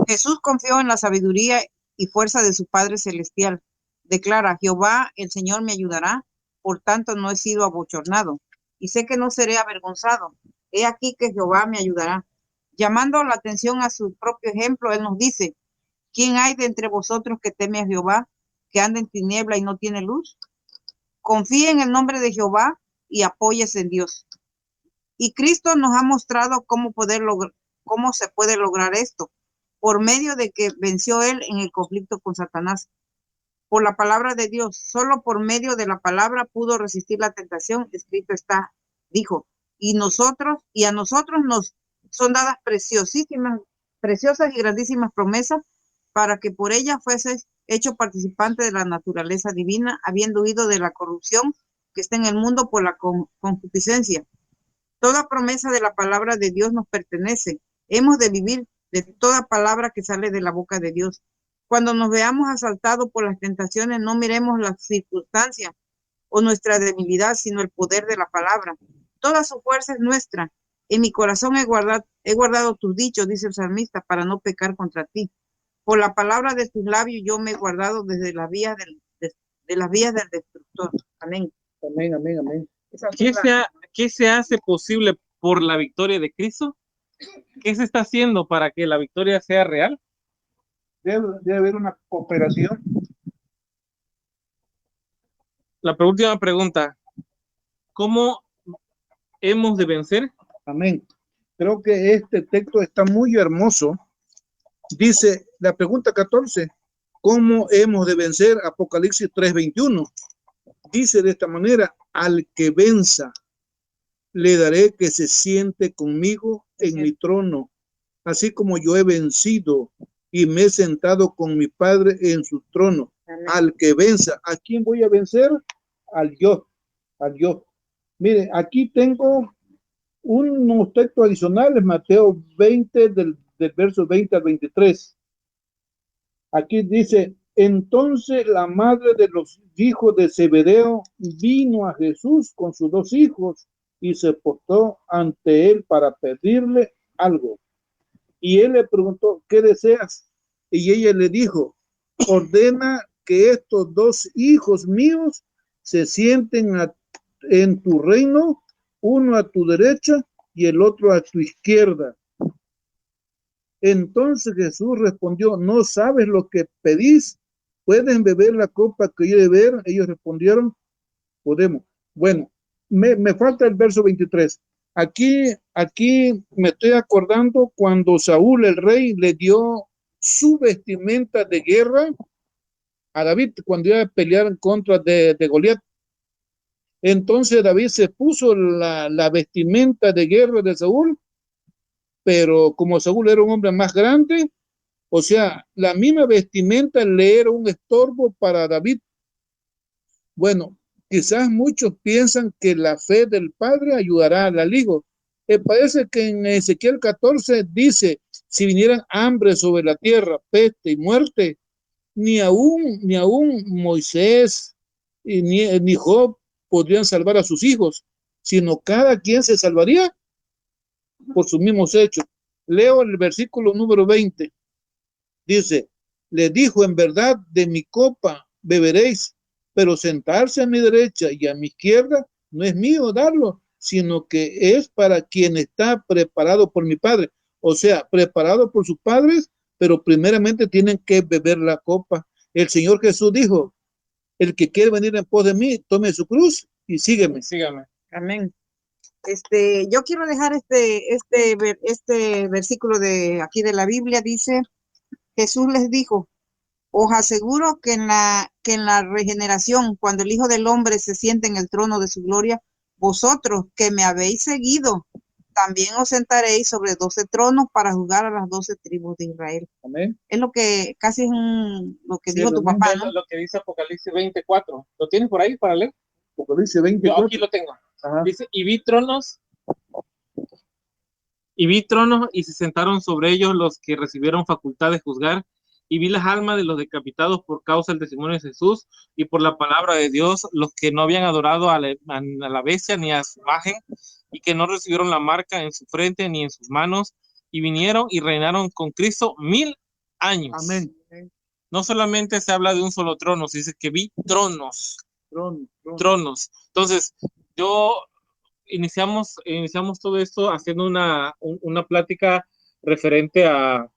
Jesús confió en la sabiduría y fuerza de su Padre Celestial. Declara, Jehová, el Señor me ayudará, por tanto no he sido abochornado, y sé que no seré avergonzado. He aquí que Jehová me ayudará. Llamando la atención a su propio ejemplo, él nos dice, ¿Quién hay de entre vosotros que teme a Jehová, que anda en tiniebla y no tiene luz? Confíe en el nombre de Jehová y apóyese en Dios. Y Cristo nos ha mostrado cómo se puede lograr esto, por medio de que venció él en el conflicto con Satanás. Por la palabra de Dios, solo por medio de la palabra pudo resistir la tentación. Escrito está, dijo, y a nosotros nos son dadas preciosas y grandísimas promesas, para que por ellas fueses hecho participante de la naturaleza divina, habiendo huido de la corrupción que está en el mundo por la concupiscencia. Toda promesa de la palabra de Dios nos pertenece. Hemos de vivir de toda palabra que sale de la boca de Dios. Cuando nos veamos asaltados por las tentaciones, no miremos las circunstancias o nuestra debilidad, sino el poder de la palabra. Toda su fuerza es nuestra. En mi corazón he guardado tus dichos, dice el salmista, para no pecar contra ti. Por la palabra de tus labios yo me he guardado desde las vías del destructor. Amén. Amén, amén, amén. ¿Qué se hace posible por la victoria de Cristo? ¿Qué se está haciendo para que la victoria sea real? Debe haber una cooperación. La última pregunta, ¿cómo hemos de vencer? Amén. Creo que este texto está muy hermoso. Dice la pregunta 14, ¿cómo hemos de vencer? Apocalipsis 3:21. Dice de esta manera, al que venza, le daré que se siente conmigo en mi trono, así como yo he vencido y me he sentado con mi Padre en su trono. Amén. Al que venza, ¿a quién voy a vencer? Al yo, al yo. Mire, aquí tengo unos textos adicionales, Mateo 20, del verso 20 al 23. Aquí dice, entonces la madre de los hijos de Zebedeo vino a Jesús con sus dos hijos y se postró ante él para pedirle algo. Y él le preguntó, ¿qué deseas? Y ella le dijo, ordena que estos dos hijos míos se sienten en tu reino, uno a tu derecha y el otro a tu izquierda. Entonces Jesús respondió, ¿no sabes lo que pedís? ¿Pueden beber la copa que yo he de beber? Ellos respondieron, podemos. Bueno, me falta el verso 23. Aquí me estoy acordando cuando Saúl, el rey, le dio su vestimenta de guerra a David cuando iba a pelear en contra de Goliat. Entonces David se puso la vestimenta de guerra de Saúl, pero como Saúl era un hombre más grande, o sea, la misma vestimenta le era un estorbo para David. Bueno, quizás muchos piensan que la fe del Padre ayudará al hijo. Parece que en Ezequiel 14 dice, si vinieran hambre sobre la tierra, peste y muerte, ni aún Moisés ni Job podrían salvar a sus hijos, sino cada quien se salvaría por sus mismos hechos. Leo el versículo número 20. Dice, le dijo, en verdad de mi copa beberéis, pero sentarse a mi derecha y a mi izquierda no es mío darlo, sino que es para quien está preparado por mi Padre. O sea, preparado por sus padres, pero primeramente tienen que beber la copa. El Señor Jesús dijo, el que quiere venir en pos de mí, tome su cruz y sígueme. Sígame. Amén. Yo quiero dejar este versículo de aquí de la Biblia. Dice, Jesús les dijo, os aseguro que en la regeneración, cuando el Hijo del Hombre se siente en el trono de su gloria, vosotros que me habéis seguido, también os sentaréis sobre 12 tronos para juzgar a las 12 tribus de Israel. Amén. Es lo que casi es lo que Sí, dijo tu amén. papá, ¿no? Lo que dice Apocalipsis 24. ¿Lo tienes por ahí para leer? Apocalipsis Yo 24. aquí lo tengo. Ajá. Dice, y vi tronos y se sentaron sobre ellos los que recibieron facultad de juzgar, y vi las almas de los decapitados por causa del testimonio de Jesús y por la palabra de Dios, los que no habían adorado a la bestia ni a su imagen, y que no recibieron la marca en su frente ni en sus manos, y vinieron y reinaron con Cristo 1000 años. Amén. No solamente se habla de un solo trono, se dice que vi tronos. Tronos. Entonces, iniciamos todo esto haciendo una plática referente a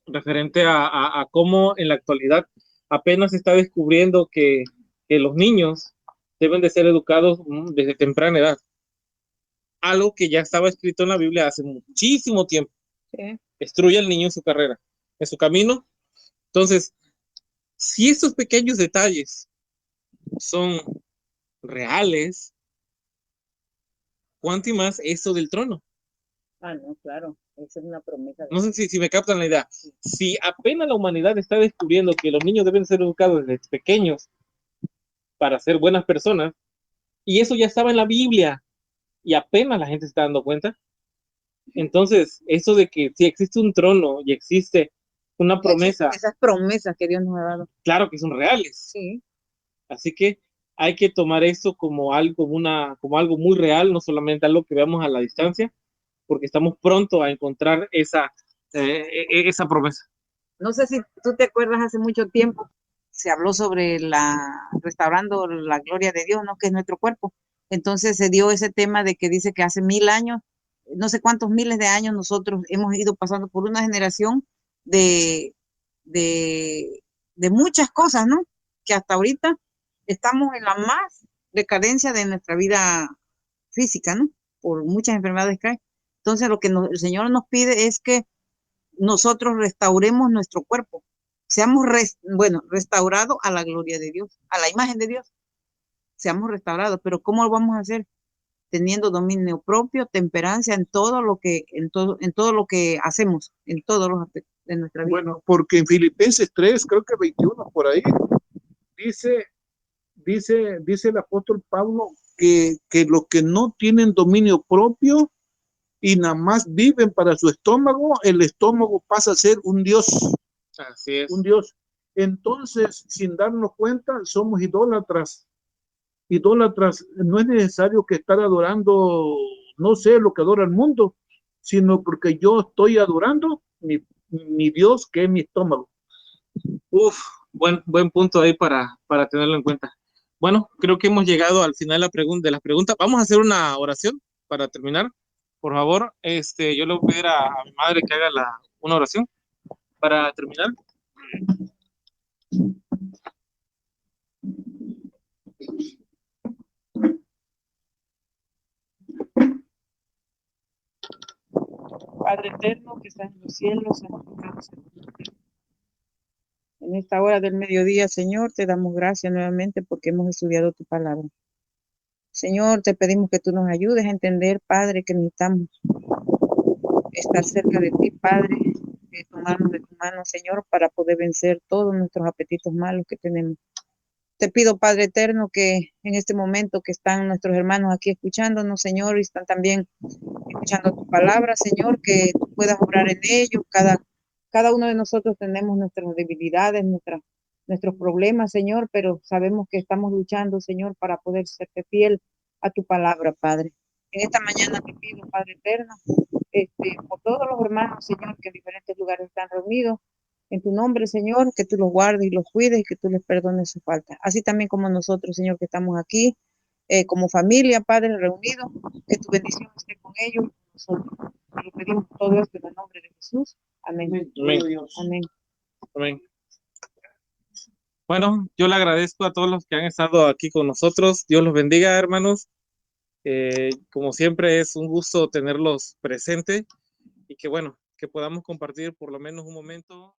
referente a cómo en la actualidad apenas se está descubriendo que los niños deben de ser educados desde temprana edad. Algo que ya estaba escrito en la Biblia hace muchísimo tiempo. Sí. Instruye al niño en su carrera, en su camino. Entonces, si estos pequeños detalles son reales, ¿cuánto más eso del trono? Ah, no, claro, esa es una promesa. No sé si me captan la idea. Si apenas la humanidad está descubriendo que los niños deben ser educados desde pequeños para ser buenas personas, y eso ya estaba en la Biblia, y apenas la gente se está dando cuenta, entonces, eso de que si existe un trono y existe una promesa, Esas promesas que Dios nos ha dado. claro que son reales. Sí. Así que hay que tomar eso como algo, como algo muy real, no solamente algo que veamos a la distancia, porque estamos pronto a encontrar esa promesa. No sé si tú te acuerdas, hace mucho tiempo se habló sobre restaurando la gloria de Dios, ¿no? Que es nuestro cuerpo. Entonces se dio ese tema de que dice que hace 1000 años, no sé cuántos miles de años, nosotros hemos ido pasando por una generación de, de, de muchas cosas, ¿no? Que hasta ahorita estamos en la más decadencia de nuestra vida física, ¿no? Por muchas enfermedades que hay. Entonces lo que el Señor nos pide es que nosotros restauremos nuestro cuerpo, seamos, restaurados a la gloria de Dios, a la imagen de Dios, seamos restaurados. Pero ¿cómo lo vamos a hacer? Teniendo dominio propio, temperancia en todo lo que hacemos, en todos los aspectos de nuestra vida. Bueno, porque en Filipenses 3, creo que 21 por ahí, dice el apóstol Pablo que los que no tienen dominio propio y nada más viven para su estómago, el estómago pasa a ser un dios. Así es. Un dios. Entonces, sin darnos cuenta, somos idólatras. Idólatras, no es necesario que estar adorando, no sé, lo que adora el mundo, sino porque yo estoy adorando mi Dios, que es mi estómago. Uf, buen punto ahí para tenerlo en cuenta. Bueno, creo que hemos llegado al final de las preguntas. Vamos a hacer una oración para terminar. Por favor, yo le voy a pedir a mi madre que haga una oración para terminar. Padre eterno que estás en los cielos, santificado sea tu nombre. En esta hora del mediodía, Señor, te damos gracias nuevamente porque hemos estudiado tu palabra. Señor, te pedimos que tú nos ayudes a entender, Padre, que necesitamos estar cerca de ti, Padre, tomarnos de tu mano, Señor, para poder vencer todos nuestros apetitos malos que tenemos. Te pido, Padre eterno, que en este momento que están nuestros hermanos aquí escuchándonos, Señor, y están también escuchando tu palabra, Señor, que tú puedas obrar en ellos. Cada uno de nosotros tenemos nuestras debilidades, nuestros problemas, Señor, pero sabemos que estamos luchando, Señor, para poder serte fiel a tu palabra, Padre. En esta mañana te pido, Padre eterno, por todos los hermanos, Señor, que en diferentes lugares están reunidos, en tu nombre, Señor, que tú los guardes y los cuides y que tú les perdones su falta. Así también como nosotros, Señor, que estamos aquí, como familia, Padre, reunidos, que tu bendición esté con ellos y con nosotros. Te lo pedimos todo esto en el nombre de Jesús. Amén. Amén. Amén. Amén. Bueno, yo le agradezco a todos los que han estado aquí con nosotros. Dios los bendiga, hermanos. Como siempre, es un gusto tenerlos presentes y que, bueno, que podamos compartir por lo menos un momento.